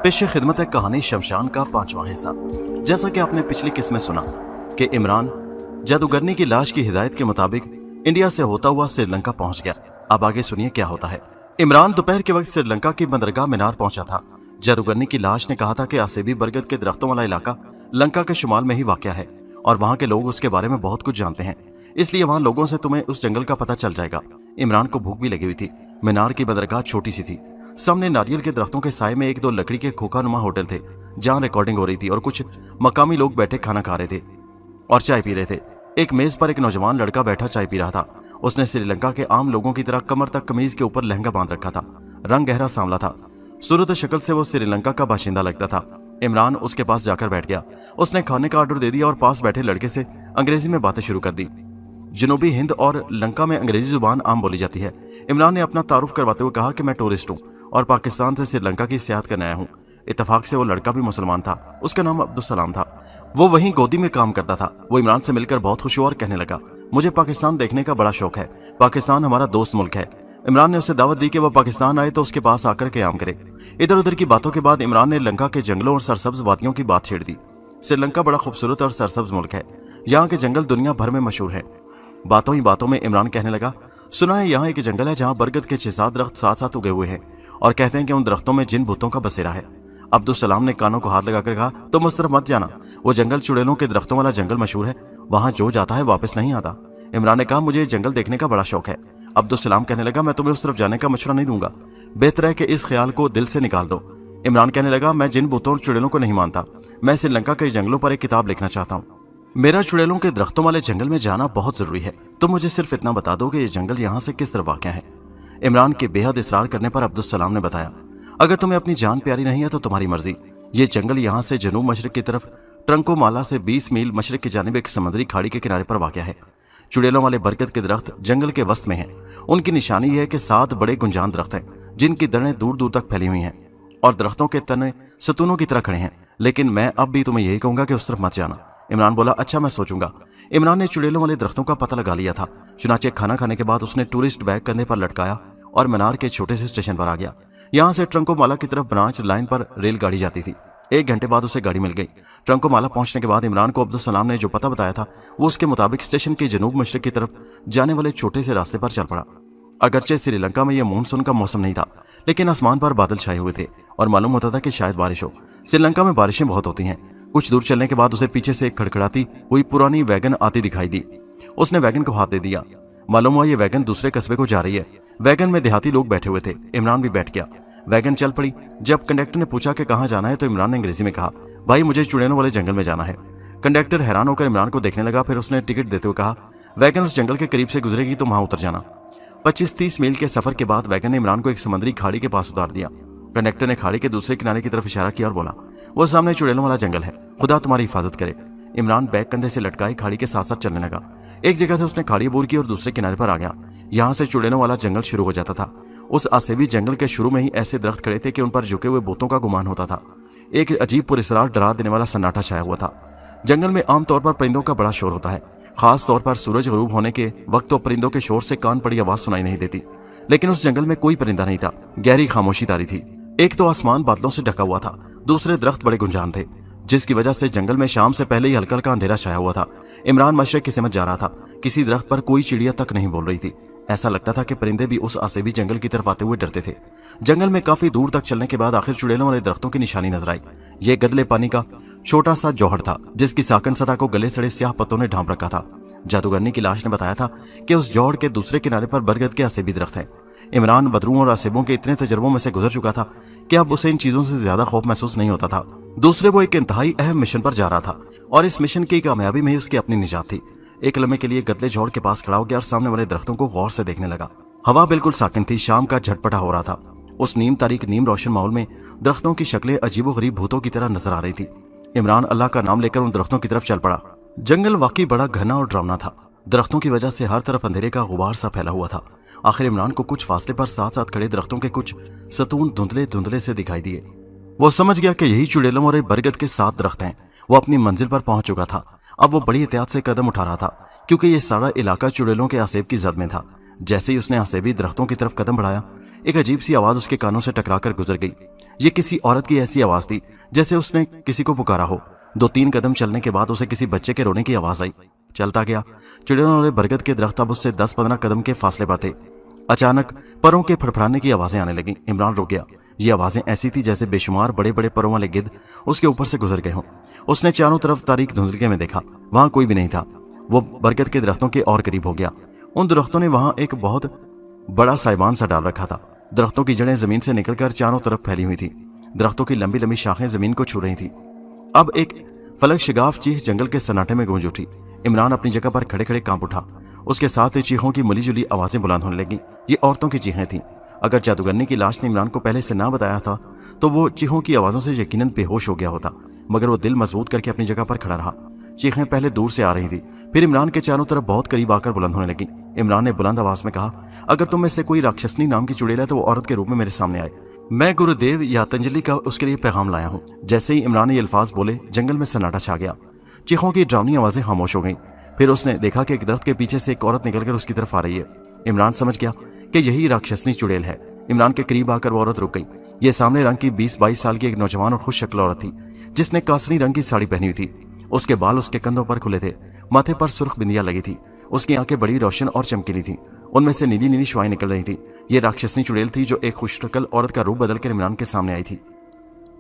पेश खिदमत है कहानी शमशान का 5वां हिस्सा। जैसा कि आपने पिछली किस्त में सुना कि इमरान जादूगरनी की लाश की हिदायत के मुताबिक इंडिया से होता हुआ श्रीलंका पहुंच गया। अब आगे सुनिए क्या होता है। इमरान दोपहर के वक्त श्रीलंका की बंदरगाह मीनार पहुंचा था। जादूगरनी की लाश ने कहा था कि आसेबी बरगद के दरख्तों वाला इलाका लंका के शुमाल में ही वाक़या है और वहां के लोग उसके बारे में बहुत कुछ जानते हैं, इसलिए वहां लोगों से तुम्हें उस जंगल का पता चल जाएगा। इमरान को भूख भी लगी हुई थी। मीनार की बंदरगाह छोटी सी थी। सामने नारियल के दरख्तों के साए में एक दो लकड़ी के खोखानुमा होटल थे जहां रिकॉर्डिंग हो रही थी और कुछ मकामी लोग बैठे खाना खा रहे थे और चाय पी रहे थे। एक मेज पर एक नौजवान लड़का बैठा चाय पी रहा था। उसने श्रीलंका के आम लोगों की तरह कमर तक कमीज के ऊपर लहंगा बांध रखा था। रंग गहरा सांवला था। सूरत शक्ल से वो श्रीलंका का बाशिंदा लगता था। इमरान उसके पास जाकर बैठ गया। उसने खाने का ऑर्डर दे दिया और पास बैठे लड़के से अंग्रेजी में बातें शुरू कर दी। जनूबी हिंद और लंका में अंग्रेजी जुबान आम बोली जाती है। इमरान ने अपना तारुफ करवाते हुए कहा कि मैं टूरिस्ट हूँ और पाकिस्तान से श्रीलंका की सियाहत करने आया हूँ। इत्तेफाक से वो लड़का भी मुसलमान था। उसका नाम अब्दुल सलाम था। वो वहीं गोदी में काम करता था। वो इमरान से मिलकर बहुत खुश हुआ और कहने लगा, मुझे पाकिस्तान देखने का बड़ा शौक है। पाकिस्तान हमारा दोस्त मुल्क है। इमरान ने उसे दावत दी कि वह पाकिस्तान आए तो उसके पास आकर क़याम करे। इधर उधर की बातों के बाद इमरान ने लंका के जंगलों और सरसब्ज वादियों की बात छेड़ दी। श्रीलंका बड़ा खूबसूरत और सरसब्ज मुल्क है। यहाँ के जंगल दुनिया भर में मशहूर है। बातों ही बातों में इमरान कहने लगा, सुना है यहाँ एक जंगल है जहाँ बरगद के 6-7 दरख्त साथ साथ उगे हुए हैं और कहते हैं कि उन दरख्तों में जिन भूतों का बसेरा है। अब्दुल सलाम ने कानों को हाथ लगाकर कहा, तुम उस तरफ मत जाना। वो जंगल चुड़ैलों के दरख्तों वाला जंगल मशहूर है। वहां जो जाता है वापस नहीं आता। इमरान ने कहा, मुझे जंगल देखने का बड़ा शौक है। अब्दुल सलाम कहने लगा, मैं तुम्हें उस तरफ जाने का मशवरा नहीं दूंगा। बेहतर है कि इस ख्याल को दिल से निकाल दो। इमरान कहने लगा, मैं जिन भूतों और चुड़ैलों को नहीं मानता। मैं श्रीलंका के जंगलों पर एक किताब लिखना चाहता हूँ। मेरा चुड़ैलों के दरख्तों वाले जंगल में जाना बहुत जरूरी है। तुम मुझे सिर्फ इतना बता दो कि ये जंगल यहाँ से किस तरफ वाक़या है। इमरान के बेहद इसरार करने पर अब्दुल सलाम ने बताया, अगर तुम्हें अपनी जान प्यारी नहीं है तो तुम्हारी मर्जी। ये जंगल यहाँ से जनूब मशरक की तरफ ट्रंकोमाला से 20 मील मशरक की जानिब एक समुद्री खाड़ी के किनारे पर वाक़या है। चुड़ैलों वाले बरगद के दरख्त जंगल के वस्त में हैं। उनकी निशानी है कि 7 बड़े गुंजान दरख्त हैं जिनकी दड़ें दूर दूर तक फैली हुई हैं और दरख्तों के तने सतूनों की तरह खड़े हैं। लेकिन मैं अब भी तुम्हें यही कहूंगा कि उस तरफ मत जाना। इमरान बोला, अच्छा मैं सोचूंगा। इमरान ने चुड़ैलों वाले दरख्तों का पता लगा लिया था। चुनाचे खाना खाने के बाद उसने टूरिस्ट बैग कंधे पर लटकाया और मीनार के छोटे से स्टेशन पर आ गया। यहाँ से ट्रंकोमाला की तरफ ब्रांच लाइन पर रेलगाड़ी जाती थी। 1 घंटे बाद उसे गाड़ी मिल गई। ट्रंकोमाला पहुंचने के बाद इमरान को अब्दुल सलाम ने जो पता बताया था वो उसके मुताबिक स्टेशन के जनूब मशरक की तरफ जाने वाले छोटे से रास्ते पर चल पड़ा। अगरचे श्रीलंका में यह मानसून का मौसम नहीं था, लेकिन आसमान पर बादल छाए हुए थे और मालूम होता था कि शायद बारिश हो। श्रीलंका में बारिशें बहुत होती हैं। कुछ दूर चलने के बाद उसे पीछे से एक खड़खड़ाती हुई पुरानी वैगन आती दिखाई दी। उसने वैगन को हाथ दे दिया। मालूम हुआ ये वैगन दूसरे कस्बे को जा रही है। वैगन में देहाती लोग बैठे हुए थे। इमरान भी बैठ गया। वैगन चल पड़ी। जब कंडक्टर ने पूछा कि कहाँ जाना है तो इमरान ने अंग्रेजी में कहा, भाई मुझे चुड़ैलों वाले जंगल में जाना है। कंडक्टर हैरान होकर इमरान को देखने लगा। फिर उसने टिकट देते हुए कहा, वैगन उस जंगल के करीब से गुजरेगी तो वहां उतर जाना। 25-30 मील के सफर के बाद वैगन ने इमरान को एक समुद्री खाड़ी के पास उतार दिया। कंडक्टर ने खाड़ी के दूसरे किनारे की तरफ इशारा किया और बोला, वो सामने चुड़ैलों वाला जंगल है, खुदा तुम्हारी हिफाजत करे। इमरान बैग कंधे से लटकाए खाड़ी के साथ साथ चलने लगा। एक जगह से उसने खाड़ी अबूर की और दूसरे किनारे पर आ गया। यहाँ से चुड़ैलों वाला जंगल शुरू हो जाता था। उस आसेबी जंगल के शुरू में ही ऐसे दरख्त खड़े थे कि उन पर झुके हुए भूतों का गुमान होता था। एक अजीब पुरस्रार डरा देने वाला सन्नाटा छाया हुआ था। जंगल में आमतौर पर परिंदों का बड़ा शोर होता है। खास तौर पर सूरज गरूब होने के वक्त तो परिंदों के शोर से कान पड़ी आवाज सुनाई नहीं देती, लेकिन उस जंगल में कोई परिंदा नहीं था। गहरी खामोशी तारी थी। एक तो आसमान बादलों से ढका हुआ था, दूसरे दरख्त बड़े गुंजान थे, जिसकी वजह से जंगल में शाम से पहले ही हल्का हल्का अंधेरा छाया हुआ था। इमरान मशरक की समझ जा रहा था। किसी दरख्त पर कोई चिड़िया तक नहीं बोल रही थी। ऐसा लगता था कि परिंदे भी उस आसेबी जंगल की तरफ आते हुए डरते थे। जंगल में काफी दूर तक चलने के बाद आखिर चुड़ैलों वाले दरख्तों की निशानी नजर आई। ये गदले पानी का छोटा सा जौहर था जिसकी साकन सतह को गले सड़े स्याह पत्तों ने ढांप रखा था। जादूगरनी की लाश ने बताया था कि उस जौहर के दूसरे किनारे पर बरगद के आसेबी दरख्त हैं। इमरान बदरुओं और आसेबों के इतने तजर्बों में से गुजर चुका था कि अब उसे इन चीजों से ज्यादा खौफ महसूस नहीं होता था। दूसरे, वो एक इंतहाई अहम मिशन पर जा रहा था और इस मिशन की कामयाबी में ही उसकी अपनी निजात थी। एक लम्हे के लिए गदले जौहर के पास खड़ा हो गया और सामने वाले दरख्तों को गौर से देखने लगा। हवा बिल्कुल साकिन थी। शाम का झटपटा हो रहा था। उस नीम तारीख नीम रोशन माहौल में दरख्तों की शक्लें अजीबोगरीब भूतों की तरह नजर आ रही थी। इमरान अल्लाह का नाम लेकर उन दरख्तों की तरफ चल पड़ा। जंगल वाकई बड़ा घना और डरावना था। दरख्तों की वजह से हर तरफ अंधेरे का गुबार सा फैला हुआ था। आखिर इमरान को कुछ फासले पर साथ साथ खड़े दरख्तों के कुछ सतून धुंधले धुंधले से दिखाई दिए। वो समझ गया कि यही चुड़ैलों और बरगद के 7 दरख्त हैं। वो अपनी मंजिल पर पहुंच चुका था। अब वो बड़ी एहतियात से कदम उठा रहा था क्योंकि ये सारा इलाका चुड़ैलों के आसेब की जद में था। जैसे ही उसने आसेबी दरख्तों की तरफ कदम बढ़ाया, एक अजीब सी आवाज उसके कानों से टकराकर गुजर गई। یہ کسی عورت کی ایسی آواز تھی جیسے اس نے کسی کو پکارا ہو۔ 2-3 قدم چلنے کے بعد اسے کسی بچے کے رونے کی آواز آئی۔ چلتا گیا، چڑیلوں والے برگد کے درخت اب اس سے 10-15 قدم کے فاصلے پر تھے۔ اچانک پروں کے پھڑپھڑانے کی آوازیں آنے لگیں۔ عمران رک گیا۔ یہ آوازیں ایسی تھی جیسے بے شمار بڑے بڑے پروں والے گدھ اس کے اوپر سے گزر گئے ہوں۔ اس نے چاروں طرف تاریک دھندلکے میں دیکھا، وہاں کوئی بھی نہیں تھا۔ وہ برگد کے درختوں کے اور قریب ہو گیا۔ ان درختوں نے وہاں ایک بہت بڑا سائبان سا ڈال رکھا تھا۔ درختوں کی جڑیں زمین سے نکل کر چاروں طرف پھیلی ہوئی تھی۔ درختوں کی لمبی لمبی شاخیں زمین کو چھو رہی تھی۔ اب ایک فلک شگاف چیخ جنگل کے سناٹے میں گونج اٹھی۔ عمران اپنی جگہ پر کھڑے کھڑے کانپ اٹھا۔ اس کے ساتھ چیخوں کی ملی جلی آوازیں بلند ہونے لگیں۔ یہ عورتوں کی چیخیں تھیں۔ اگر جادوگرنی کی لاش نے عمران کو پہلے سے نہ بتایا تھا تو وہ چیخوں کی آوازوں سے یقیناً بے ہوش ہو گیا ہوتا، مگر وہ دل مضبوط کر کے اپنی جگہ پر کھڑا رہا۔ چیخیں پہلے دور سے آ رہی تھی، پھر عمران کے چاروں طرف بہت قریب آ کر بلند ہونے لگیں۔ عمران نے بلند آواز میں کہا، اگر تم میں سے کوئی راکشسنی نام کی چڑیل ہے تو وہ عورت کے روپ میں میرے سامنے آئے۔ میں گرودیو یا تنجلی کا اس کے لیے پیغام لایا ہوں۔ جیسے ہی عمران نے یہ الفاظ بولے، جنگل میں سناٹا چھا گیا۔ چیخوں کی ڈراؤنی آوازیں خاموش ہو گئیں۔ پھر اس نے دیکھا کہ ایک درخت کے پیچھے سے ایک عورت نکل کر اس کی طرف آ رہی ہے۔ عمران سمجھ گیا کہ یہی راکشسنی چڑیل ہے۔ عمران کے قریب آ کر وہ عورت رک گئی۔ یہ سامنے رنگ کی 20-22 سال کی ایک نوجوان اور خوش شکل عورت تھی، جس نے کاسنی رنگ کی ساڑی پہنی ہوئی تھی۔ اس کے بال اس کے کندھوں پر کھلے تھے، ماتھے پر سرخ بندیاں لگی تھی۔ اس کی آنکھیں بڑی روشن اور چمکیلی تھیں، ان میں سے نیلی نیلی شعائیں نکل رہی تھی۔ یہ راکشسنی چڑیل تھی جو ایک خوش شکل عورت کا روپ بدل کر عمران کے سامنے آئی تھی۔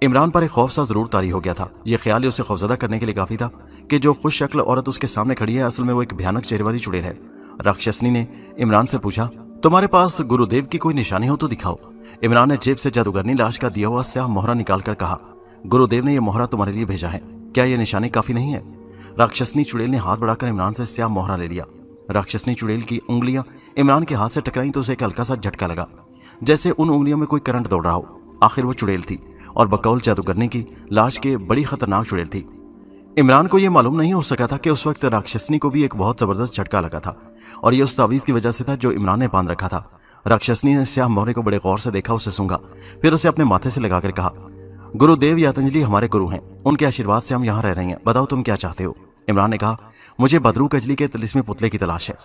عمران پر ایک خوف سا ضرور طاری ہو گیا تھا۔ یہ خیال ہی اسے خوفزدہ کرنے کے لیے کافی تھا کہ جو خوش شکل عورت اس کے سامنے کھڑی ہے اصل میں وہ ایک بھیانک چہرے والی چڑیل ہے۔ راکشسنی نے عمران سے پوچھا، تمہارے پاس گرودیو کی کوئی نشانی ہو تو دکھاؤ۔ عمران نے جیب سے جادوگرنی لاش کا دیا ہوا سیاہ مہرہ نکال کر کہا، گرودیو نے یہ مہرہ تمہارے لیے بھیجا ہے، کیا یہ نشانی کافی نہیں ہے؟ راکشسنی چڑیل نے ہاتھ بڑھا کر عمران سے سیاہ مہرہ لے لیا۔ راکشسنی چڑیل کی انگلیاں عمران کے ہاتھ سے ٹکرائیں تو اسے ایک ہلکا سا جھٹکا لگا، جیسے ان انگلیوں میں کوئی کرنٹ دوڑ رہا ہو۔ آخر وہ چڑیل تھی، اور بقول جادوگرنی کی لاش کے بڑی خطرناک چڑیل تھی۔ عمران کو یہ معلوم نہیں ہو سکا تھا کہ اس وقت راکشسنی کو بھی ایک بہت زبردست جھٹکا لگا تھا، اور یہ اس تعویذ کی وجہ سے تھا جو عمران نے باندھ رکھا تھا۔ راکشسنی نے سیاہ مہرے کو بڑے غور سے دیکھا، اسے سونگا، پھر اسے اپنے ماتھے سے لگا کر کہا، گرودیو یا تنجلی ہمارے گرو ہیں، ان کے آشیرواد سے ہم یہاں رہ رہے ہیں، بتاؤ تم کیا چاہتے ہو؟ عمران نے کہا، مجھے بدرو کجلی کے طلسمی پتلے کی تلاش ہے۔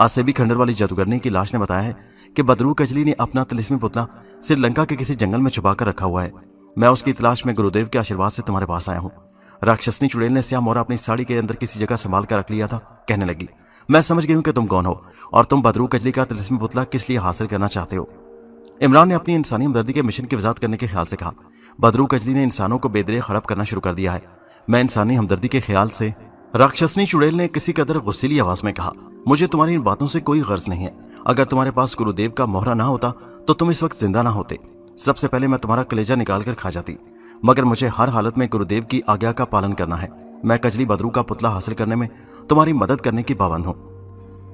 آسیبی کھنڈر والی جادوگرنی کی لاش نے بتایا ہے کہ بدرو کجلی نے اپنا طلسمی پتلا سری لنکا کے کسی جنگل میں چھپا کر رکھا ہوا ہے۔ میں اس کی تلاش میں گرودیو کے آشیرواد سے تمہارے پاس آیا ہوں۔ راکشسنی چڑیل نے سیاہ مہرہ اپنی ساڑی کے اندر کسی جگہ سنبھال کر رکھ لیا تھا، کہنے لگی، میں سمجھ گئی ہوں کہ تم کون ہو اور تم بدرو کجلی کا طلسمی پتلا کس لیے حاصل کرنا چاہتے ہو۔ عمران نے اپنی انسانی ہمدردی کے مشن کی وضاحت کرنے کے خیال سے کہا، بدرو کجلی نے انسانوں کو بے دریغ ہڑپ کرنا شروع کر دیا ہے۔ میں انسانی ہمدردی کے خیال سے راکشسنی چڑیل نے کسی قدر غصیلی آواز میں کہا، مجھے تمہاری ان باتوں سے کوئی غرض نہیں ہے۔ اگر تمہارے پاس گرودیو کا مہرہ نہ ہوتا تو تم اس وقت زندہ نہ ہوتے۔ سب سے پہلے میں تمہارا کلیجہ نکال کر کھا جاتی، مگر مجھے ہر حالت میں گرودیو کی آگیا کا پالن کرنا ہے۔ میں کجلی بدرو کا پتلا حاصل کرنے میں تمہاری مدد کرنے کی پابند ہوں۔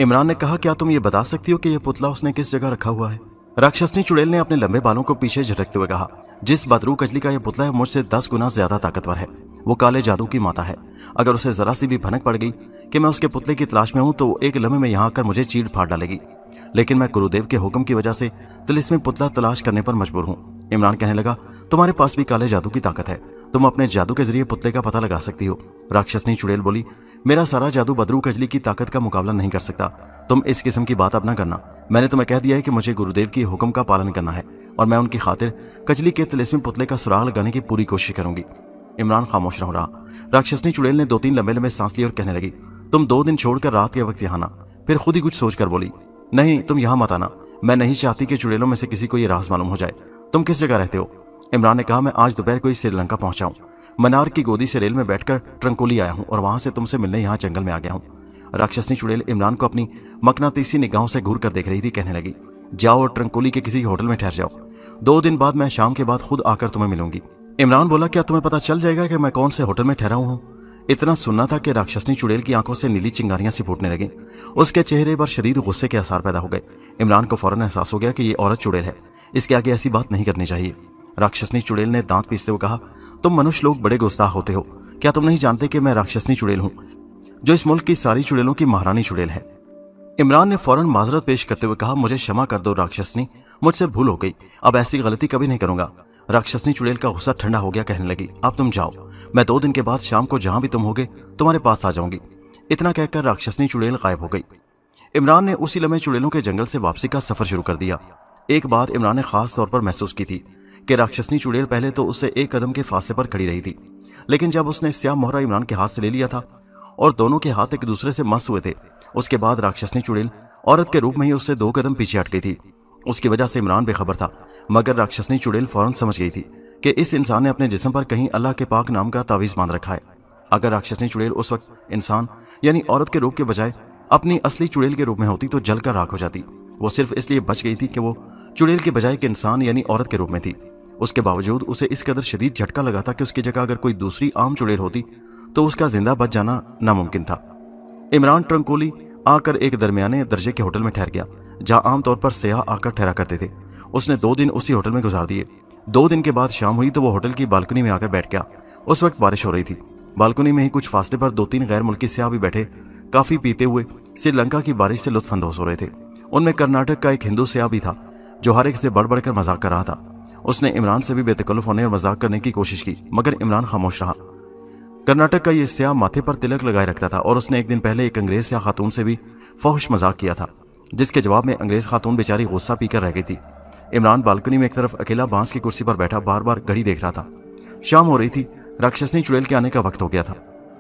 عمران نے کہا، کیا تم یہ بتا سکتی ہو کہ یہ پتلا اس نے کس جگہ رکھا ہوا ہے؟ راکشسنی چڑیل نے اپنے لمبے بالوں کو پیچھے جھٹکتے ہوئے کہا، جس بدرو کجلی کا یہ پتلا ہے مجھ سے 10 گنا زیادہ طاقتور ہے۔ وہ کالے جادو کی ماتا ہے۔ اگر اسے ذرا سی بھی بھنک پڑ گئی کہ میں اس کے پتلے کی تلاش میں ہوں تو وہ ایک لمحے میں یہاں آ کر مجھے چیڑ پھاڑ ڈالے گی، لیکن میں گرودیو کے حکم کی وجہ سے طلسمی پتلا تلاش کرنے پر مجبور ہوں۔ عمران کہنے لگا، تمہارے پاس بھی کالے جادو کی طاقت ہے، تم اپنے جادو کے ذریعے پتلے کا پتہ لگا سکتی ہو۔ راکشسنی چڑیل بولی، میرا سارا جادو بدرو کجلی کی طاقت کا مقابلہ نہیں کر سکتا۔ تم اس قسم کی بات اب نہ کرنا۔ میں نے تمہیں کہہ دیا ہے کہ مجھے گرودیو کی حکم کا پالن کرنا ہے، اور میں ان کی خاطر کجلی کے طلسمی پتلے کا سراغ لگانے کی پوری کوشش کروں گی۔ عمران خاموش نہ رہا۔ راکشسنی چڑیل نے 2-3 لمبے لمبے سانس لی اور کہنے لگی، تم 2 دن چھوڑ کر رات کے وقت یہاں آنا۔ پھر خود ہی کچھ سوچ کر بولی، نہیں تم یہاں مت آنا، میں نہیں چاہتی کہ چڑیلوں میں سے کسی کو یہ راز معلوم ہو جائے۔ تم کس جگہ رہتے ہو؟ عمران نے کہا، میں آج دوپہر کو ہی سری لنکا پہنچا ہوں۔ منار کی گودی سے ریل میں بیٹھ کر ٹرنکولی آیا ہوں اور وہاں سے تم سے ملنے یہاں جنگل میں آ گیا ہوں۔ راکشسنی چڑیل عمران کو اپنی مقناطیسی نگاہوں سے گھور کر دیکھ رہی تھی، کہنے لگی، جاؤ اور ٹرنکولی کے کسی ہوٹل میں ٹھہر جاؤ، 2 دن بعد میں شام کے بعد خود آ کر تمہیں ملوں گی۔ عمران بولا، کیا تمہیں پتہ چل جائے گا کہ میں کون سے ہوٹل میں ٹھہرا ہوں؟ اتنا سننا تھا کہ راکشسنی چڑیل کی آنکھوں سے نیلی چنگاریاں سی پھوٹنے لگیں۔ اس کے چہرے پر شدید غصے کے آثار پیدا ہو گئے۔ عمران کو فوراً احساس ہو گیا کہ یہ عورت چڑیل ہے، اس کے آگے ایسی بات نہیں کرنی چاہیے۔ راکشسنی چڑیل نے دانت پیستے ہوئے کہا، تم منوش لوگ بڑے گستاخ ہوتے ہو، کیا تم نہیں جانتے کہ میں راکشسنی چڑیل ہوں جو اس ملک کی ساری چڑیلوں کی مہارانی چڑیل ہے؟ عمران نے فوراً معذرت پیش کرتے ہوئے کہا، مجھے क्षमा کر دو راکشسنی، مجھ سے بھول ہو گئی، اب ایسی غلطی کبھی نہیں کروں گا۔ راکشسنی چڑیل کا غصہ ٹھنڈا ہو گیا، کہنے لگی، اب تم جاؤ، میں 2 دن کے بعد شام کو جہاں بھی تم ہوگے تمہارے پاس آ جاؤں گی۔ اتنا کہہ کر راکشسنی چڑیل غائب ہو گئی۔ عمران نے اسی لمحے چڑیلوں کے جنگل سے واپسی کا سفر شروع کر دیا۔ ایک بات عمران نے خاص طور پر محسوس کی تھی कि राक्षसनी चुड़ैल पहले तो उससे एक कदम के फासले पर खड़ी रही थी, लेकिन जब उसने स्याह मोहरा इमरान के हाथ से ले लिया था और दोनों के हाथ एक दूसरे से मस हुए थे, उसके बाद राक्षसनी चुड़ैल औरत के रूप में ही उससे 2 कदम पीछे हट गई थी। उसकी वजह से इमरान बेखबर था, मगर राक्षसनी चुड़ैल फौरन समझ गई थी कि इस इंसान ने अपने जिस्म पर कहीं अल्लाह के पाक नाम का तावीज़ बांध रखा है। अगर राक्षसनी चुड़ैल उस वक्त इंसान यानी औरत के रूप के बजाय अपनी असली चुड़ैल के रूप में होती तो जलकर राख हो जाती। वो सिर्फ इसलिए बच गई थी कि वो चुड़ैल के बजाय एक इंसान यानी औरत के रूप में थी। उसके बावजूद उसे इस कदर शदीद झटका लगा था कि उसकी जगह अगर कोई दूसरी आम चुड़ैल होती तो उसका जिंदा बच जाना नामुमकिन था। इमरान ट्रंकोली आकर एक दरमियाने दर्जे के होटल में ठहर गया, जहां आमतौर पर सयाह आकर ठहरा करते थे। उसने 2 दिन उसी होटल में गुजार दिए। 2 दिन के बाद शाम हुई तो वो होटल की बालकनी में आकर बैठ गया। उस वक्त बारिश हो रही थी। बालकनी में ही कुछ फासले पर 2-3 गैर मुल्की सयाह भी बैठे काफी पीते हुए श्रीलंका की बारिश से लुत्फ अंदोज हो रहे थे। उनमें कर्नाटक का एक हिंदू सयाह भी था जो हर एक से बढ़ बढ़कर मजाक कर रहा था। उसने इमरान से भी बेतकल्लुफ होने और मजाक करने की कोशिश की, मगर इमरान खामोश रहा। कर्नाटक का ये सयाह माथे पर तिलक लगाए रखता था और उसने एक दिन पहले एक अंग्रेज सयाह खातून से भी फौहिश मजाक किया था, जिसके जवाब में अंग्रेज खातून बेचारी गुस्सा पीकर रह गई थी। इमरान बालकनी में एक तरफ अकेला बांस की कुर्सी पर बैठा बार बार घड़ी देख रहा था। शाम हो रही थी, राक्षसनी चुड़ैल के आने का वक्त हो गया था।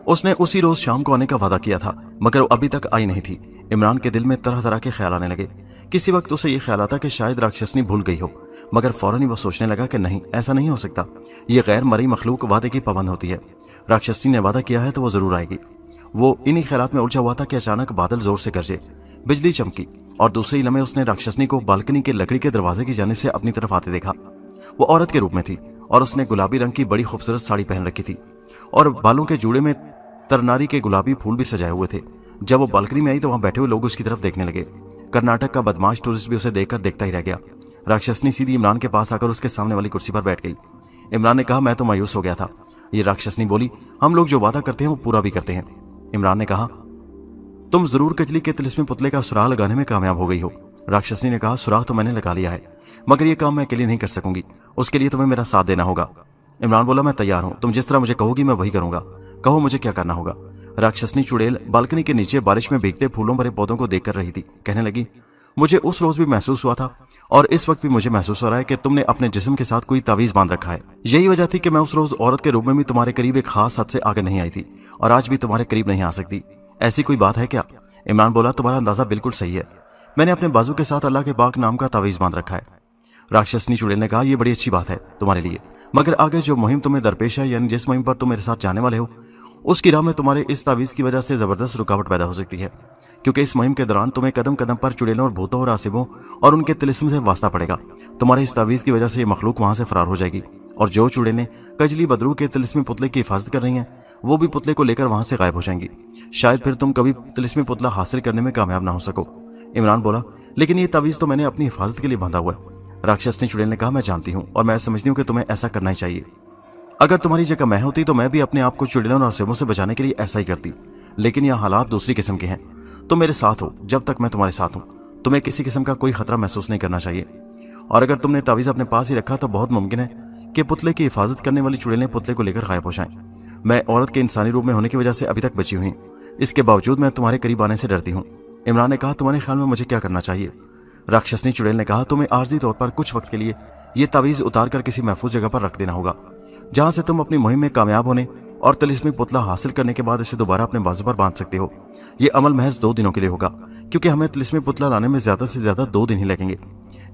उसने उसी रोज शाम को आने का वादा किया था, मगर वो अभी तक आई नहीं थी। इमरान के दिल में तरह तरह के ख्याल आने लगे। किसी वक्त उसे ये ख्याल आता कि शायद राक्षसनी भूल गई हो, मगर फौरन ही वो सोचने लगा कि नहीं, ऐसा नहीं हो सकता। ये गैर मरी मखलूक वादे की पाबंद होती है। राक्षसनी ने वादा किया है तो वो जरूर आएगी। वो इन्हीं ख्यालात में उलझा हुआ था कि अचानक बादल जोर से गरजे, बिजली चमकी और दूसरे ही लम्हे उसने राक्षसनी को बालकनी के लकड़ी के दरवाजे की जानिब से अपनी तरफ आते देखा। वो औरत के रूप में थी और उसने गुलाबी रंग की बड़ी खूबसूरत साड़ी पहन रखी थी और बालों के जूड़े में तरनारी के गुलाबी फूल भी सजाए हुए थे। जब वो बालकनी में आई तो वहां बैठे हुए लोग उसकी तरफ देखने लगे। कर्नाटक का बदमाश टूरिस्ट भी उसे देखकर देखता ही रह गया। राक्षसनी सीधी इमरान के पास आकर उसके सामने वाली कुर्सी पर बैठ गई। इमरान ने कहा, मैं तो मायूस हो गया था। ये राक्षसनी बोली, हम लोग जो वादा करते हैं वो पूरा भी करते हैं। इमरान ने कहा, तुम जरूर कजली के तिलिस्मी पुतले का सुराग लगाने में कामयाब हो गई हो। राक्षसनी ने कहा, सुराग तो मैंने लगा लिया है, मगर ये काम मैं अकेले नहीं कर सकूंगी, उसके लिए तुम्हें मेरा साथ देना होगा। इमरान बोला, मैं तैयार हूं, तुम जिस तरह मुझे कहोगी मैं वही करूंगा। कहो मुझे क्या करना होगा। राक्षसनी चुड़ैल बालकनी के नीचे बारिश में भीगते फूलों भरे पौधों को देख कर रही थी। कहने लगी, मुझे उस रोज भी महसूस हुआ था और इस वक्त भी मुझे महसूस हो रहा है कि तुमने अपने जिस्म के साथ कोई तावीज बांध रखा है। यही वजह थी कि मैं उस रोज औरत के रूप में भी तुम्हारे करीब एक खास हद से आगे नहीं आई थी और आज भी तुम्हारे करीब नहीं आ सकती। ऐसी कोई बात है क्या? इमरान बोला, तुम्हारा अंदाजा बिल्कुल सही है। मैंने अपने बाजू के साथ अल्लाह के पाक नाम का तावीज बांध रखा है। राक्षसनी चुड़ैल ने कहा, यह बड़ी अच्छी बात है तुम्हारे लिए, मगर आगे जो मुहिम तुम्हें दरपेश है, यानी जिस मुहिम पर तुम मेरे साथ जाने वाले हो, उसकी राह में तुम्हारे इस तावीज की वजह से जबरदस्त रुकावट पैदा हो सकती है, क्योंकि इस मुहिम के दौरान तुम्हें कदम कदम पर चुड़ैलों और भूतों और आसिबों और उनके तिलिस्म से वास्ता पड़ेगा। तुम्हारे इस तावीज की वजह से ये मखलूक वहां से फरार हो जाएगी और जो चुड़ैलें कजली बदरू के तिलिस्मी पुतले की हिफाजत कर रही हैं, वो भी पुतले को लेकर वहां से गायब हो जाएंगी। शायद फिर तुम कभी तिलिस्मी पुतला हासिल करने में कामयाब ना हो सको। इमरान बोला, लेकिन ये तावीज तो मैंने अपनी हिफाजत के लिए बांधा हुआ है। राक्षसनी चुड़ैल ने कहा, मैं जानती हूँ और मैं समझती हूँ कि तुम्हें ऐसा करना ही चाहिए। अगर तुम्हारी जगह मैं होती तो मैं भी अपने आप को चुड़ैलों और आसिबों से बचाने के लिए ऐसा ही करती, लेकिन यह हालात दूसरी किस्म के हैं। तुम मेरे साथ हो, जब तक मैं तुम्हारे साथ हूं तुम्हें किसी किस्म का कोई खतरा महसूस नहीं करना चाहिए। और अगर तुमने तावीज अपने पास ही रखा तो बहुत मुमकिन है कि पुतले की हिफाजत करने वाली चुड़ैलें पुतले को लेकर गायब हो जाएं। मैं औरत के इंसानी रूप में होने की वजह से अभी तक बची हुई, इसके बावजूद मैं तुम्हारे करीब आने से डरती हूँ। इमरान ने कहा, तुम्हारे ख्याल में मुझे क्या करना चाहिए? राक्षसनी चुड़ैल ने कहा, तुम्हें आर्जी तौर पर कुछ वक्त के लिए ये तावीज उतार कर किसी महफूज जगह पर रख देना होगा, जहां से तुम अपनी मुहिम में कामयाब होने और तिलिस्मी पुतला हासिल करने के बाद इसे दोबारा अपने बाजू पर बांध सकते हो। ये अमल महज 2 दिनों के लिए होगा, क्योंकि हमें तिलिस्मी पुतला लाने में ज्यादा से ज्यादा 2 दिन ही लगेंगे।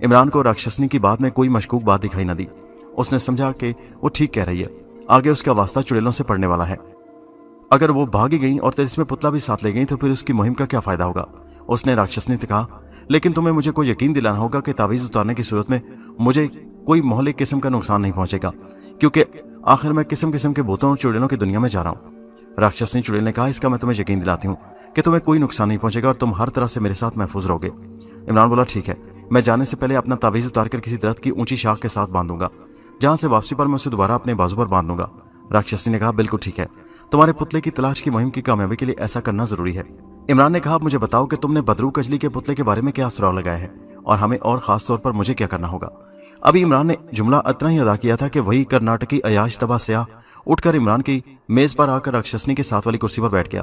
इमरान को राक्षसनी की बात में कोई मशकूक बात दिखाई न दी। उसने समझा कि वो ठीक कह रही है, आगे उसका वास्ता चुड़ैलों से पड़ने वाला है। अगर वो भागी गई और तिलिस्मी पुतला भी साथ ले गई तो फिर उसकी मुहिम का क्या फायदा होगा। उसने राक्षसनी से कहा, लेकिन तुम्हें मुझे कोई यकीन दिलाना होगा कि तावीज उतारने की सूरत में मुझे कोई मोहलिक किस्म का नुकसान नहीं पहुंचेगा, क्योंकि आखिर मैं किस्म किस्म के भूतों और चुड़ैलों की दुनिया में जा रहा हूँ। राक्षसनी चुड़ैल ने कहा, इसका मैं तुम्हें यकीन दिलाती हूँ कि तुम्हें कोई नुकसान नहीं पहुंचेगा और तुम हर तरह से मेरे साथ महफूज रहोगे। इमरान बोला, ठीक है, मैं जाने से पहले अपना तावीज उतार कर किसी दरख्त की ऊंची शाख के साथ बांधूंगा, जहां से वापसी पर मैं उसे दोबारा अपने बाजू पर बांध दूंगा। राक्षसनी ने कहा, बिल्कुल ठीक है, तुम्हारे पुतले की तलाश की मुहिम की कामयाबी के लिए ऐसा करना जरूरी है। इमरान ने कहा, मुझे बताओ कि तुमने बदरू कजली के पुतले के बारे में क्या सुराग लगाया है और हमें और खास तौर पर मुझे क्या करना होगा। अभी इमरान ने जुमला इतना ही अदा किया था कि वही कर्नाटकी अयाश तबा सयाह उठकर इमरान की मेज पर आकर राक्षसनी के साथ वाली कुर्सी पर बैठ गया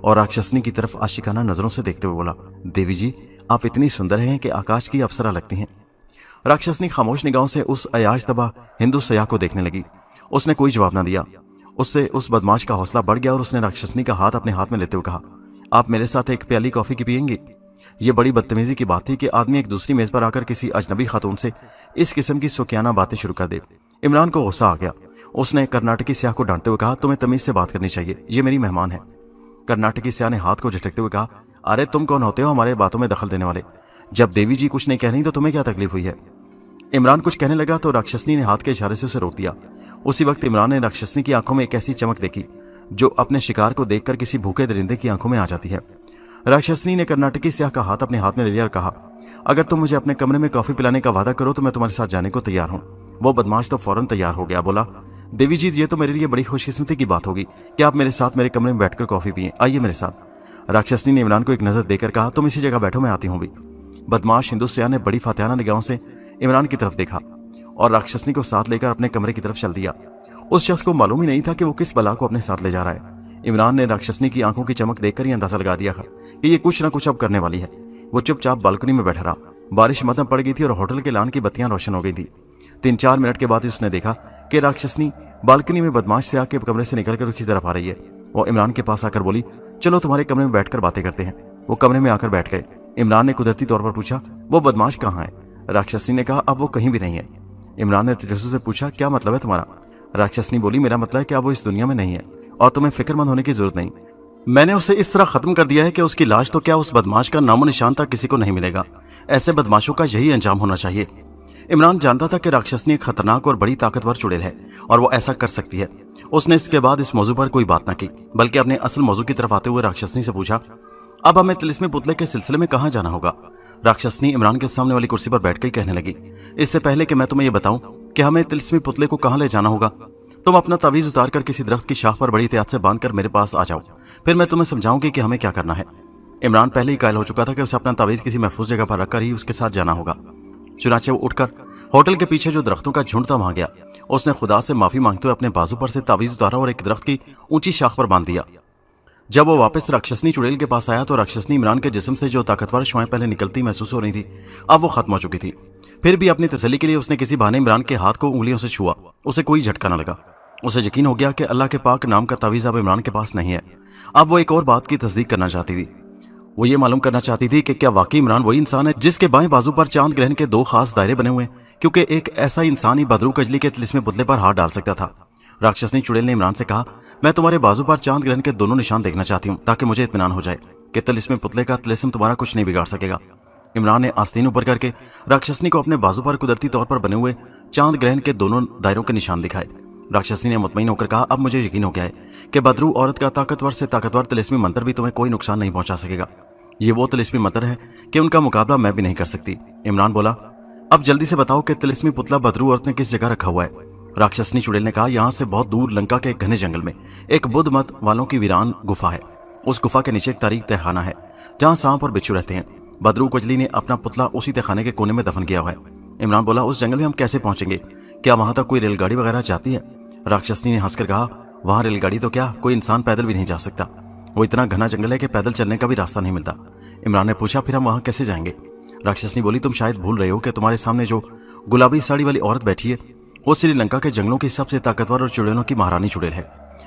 और राक्षसनी की तरफ आशिकाना नजरों से देखते हुए बोला, देवी जी, आप इतनी सुंदर हैं कि आकाश की अप्सरा लगती हैं। राक्षसनी खामोश निगाहों से उस अयाज तबाह हिंदू सयाह को देखने लगी। उसने कोई जवाब न दिया। उससे उस बदमाश का हौसला बढ़ गया और उसने राक्षसनी का हाथ अपने हाथ में लेते हुए कहा, आप मेरे साथ एक प्याली कॉफी की पियेंगी? ये बड़ी बदतमीजी की बात थी कि आदमी एक दूसरी मेज पर आकर किसी अजनबी खातून से इस किस्म की सुकियाना बातें शुरू कर दे। इमरान को गुस्सा आ गया। उसने कर्नाटकी स्याह को डांटते हुए कहा, तुम्हें तमीज से बात करनी चाहिए, ये मेरी मेहमान है। कर्नाटकी स्याह ने हाथ को झटकते हुए कहा, अरे तुम कौन होते हो हमारे बातों में दखल देने वाले? जब देवी जी कुछ नहीं कह रही तो तुम्हें क्या तकलीफ हुई है? इमरान कुछ कहने लगा तो राक्षसनी ने हाथ के इशारे से उसे रोक दिया। उसी वक्त इमरान ने राक्षसनी की आंखों में एक ऐसी चमक देखी जो अपने शिकार को देखकर किसी भूखे दरिंदे की आंखों में आ जाती है। राक्षसनी ने कर्नाटकी स्याह का हाथ अपने हाथ में ले लिया और कहा, अगर तुम मुझे अपने कमरे में कॉफी पिलाने का वादा करो तो मैं तुम्हारे साथ जाने को तैयार हूँ। वो बदमाश तो फौरन तैयार हो गया, बोला, देवी जी ये तो मेरे लिए बड़ी खुशकिस्मती की बात होगी कि आप मेरे साथ मेरे कमरे में बैठकर कॉफी पिए, आइए मेरे साथ। राक्षसनी ने इमरान को एक नजर देकर कहा, तुम इसी जगह बैठो, मैं आती हूँ भी। बदमाश हिंदू सयाह ने बड़ी फातिहाना निगाहों से इमरान की तरफ देखा और राक्षसनी को साथ लेकर अपने कमरे की तरफ चल दिया। उस शख्स को मालूम ही नहीं था कि वो किस बला को अपने साथ ले जा रहा है। इमरान ने राक्षसनी की आंखों की चमक देखकर ही अंदाजा लगा दिया कि ये कुछ न कुछ अब करने वाली है। वो चुपचाप बालकनी में बैठा रहा। बारिश मध्यम पड़ गई थी और होटल के लान की बत्तियां रोशन हो गई थी। 3-4 मिनट के बाद उसने देखा कि राक्षसनी बालकनी में बदमाश से आके कमरे से निकलकर उसकी तरफ आ रही है। वो इमरान के पास आकर बोली, चलो तुम्हारे कमरे में बैठकर बातें करते हैं। वो कमरे में आकर बैठ गए। इमरान ने कुदरती तौर पर पूछा, वो बदमाश कहाँ है? राक्षसनी ने कहा, अब वो कहीं भी नहीं है। इमरान ने तजस्सुस से पूछा, क्या मतलब है तुम्हारा? राक्षसनी बोली, मेरा मतलब है कि अब वो इस दुनिया में नहीं है और तुम्हें फिक्रमंद होने की जरूरत नहीं। मैंने उसे इस तरह खत्म कर दिया है कि उसकी लाश तो क्या, उस बदमाश का नामो निशान तक किसी को नहीं मिलेगा। ऐसे बदमाशों का यही अंजाम होना चाहिए। इमरान जानता था कि राक्षसनी एक खतरनाक और बड़ी ताकतवर चुड़ैल है और वो ऐसा कर सकती है। उसने इसके बाद इस मौजू पर कोई बात न की, बल्कि अपने असल मौजू की तरफ आते हुए राक्षसनी से पूछा, अब हमें तिलिस्मी पुतले के सिलसिले में कहाँ जाना होगा? राक्षसनी इमरान के सामने वाली कुर्सी पर बैठकर कहने लगी, इससे पहले कि मैं तुम्हें यह बताऊं कि हमें तिलिस्मी पुतले को कहाँ ले जाना होगा, तुम अपना तावीज उतार कर किसी दरख्त की शाख पर बड़ी एहतियात से बांधकर मेरे पास आ जाओ, फिर मैं तुम्हें समझाऊंगी कि हमें क्या करना है। इमरान पहले ही कायल हो चुका था कि उसे अपना तावीज किसी महफूज जगह पर रखकर ही उसके साथ जाना होगा। चुनाचे वो उठकर होटल के पीछे जो दरख्तों का झुंड था वहां गया। उसने खुदा से माफी मांगते हुए अपने बाजू पर से तावीज उतारा और एक दरख्त की ऊंची शाख पर बांध दिया। जब वो वापस राक्षसनी चुड़ैल के पास आया तो राक्षसनी इमरान के जिस्म से जो ताकतवर शुआएं पहले निकलती महसूस हो रही थी, अब वो खत्म हो चुकी थी। फिर भी अपनी तसल्ली के लिए उसने किसी बहाने इमरान के हाथ को उंगलियों से छुआ। उसे कोई झटका न लगा। उसे यकीन हो गया कि अल्लाह के पाक नाम का तावीज अब इमरान के पास नहीं है। अब वो एक और बात की तस्दीक करना चाहती थी। वो ये मालूम करना चाहती थी कि क्या वाकई इमरान वही इंसान है जिसके बाएं बाजू पर चांद ग्रहण के 2 खास दायरे बने हुए हैं, क्योंकि एक ऐसा इंसान ही बदरू कजली के तिलिस्मी पुतले पर हाथ डाल सकता था। राक्षसनी चुड़ैल ने इमरान से कहा, मैं तुम्हारे बाजू पर चांद ग्रहण के दोनों निशान देखना चाहती हूँ ताकि मुझे इत्मीनान हो जाए कि तिलिस्मी पुतले का तिलिस्म तुम्हारा कुछ नहीं बिगाड़ सकेगा। इमरान ने आस्तीन ऊपर करके राक्षसनी को अपने बाजू पर कुदरती तौर पर बने हुए चांद ग्रहण के दोनों दायरों के निशान दिखाए। राक्षसनी ने मुतमईन होकर कहा, अब मुझे यकीन हो गया है कि बदरू औरत का ताकतवर से ताकतवर तिलिस्मी मंत्र भी तुम्हें कोई नुकसान नहीं पहुंचा सकेगा। ये वो तिलिस्मी मंत्र है कि उनका मुकाबला मैं भी नहीं कर सकती। इमरान बोला, अब जल्दी से बताओ कि तिलिस्मी पुतला बदरू औरत ने किस जगह रखा हुआ है? राक्षसनी चुड़ैल ने कहा, यहाँ से बहुत दूर लंका के घने जंगल में एक बुद्ध मत वालों की वीरान गुफा है। उस गुफा के नीचे एक तारीख तहखाना है जहाँ सांप और बिच्छू रहते हैं। बदरू कजली ने अपना पुतला उसी तहखाने के कोने में दफन किया हुआ है। इमरान बोला, उस जंगल में हम कैसे पहुंचेंगे? क्या वहां तक कोई रेलगाड़ी वगैरह जाती है? राक्षसनी ने हंसकर कहा, वहां रेलगाड़ी तो क्या, कोई इंसान पैदल भी नहीं जा सकता। वो इतना घना जंगल है कि पैदल चलने का भी रास्ता नहीं मिलता। इमरान ने पूछा, फिर हम वहां कैसे जाएंगे? राक्षसनी बोली, तुम शायद भूल रहे हो कि तुम्हारे सामने जो गुलाबी साड़ी वाली औरत बैठी है वो श्रीलंका के जंगलों की सबसे ताकतवर और चुड़ैलों की महारानी चुड़ैल है।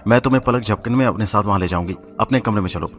मैं तुम्हें पलक झपकन में अपने साथ वहां ले जाऊंगी। अपने कमरे में चलो।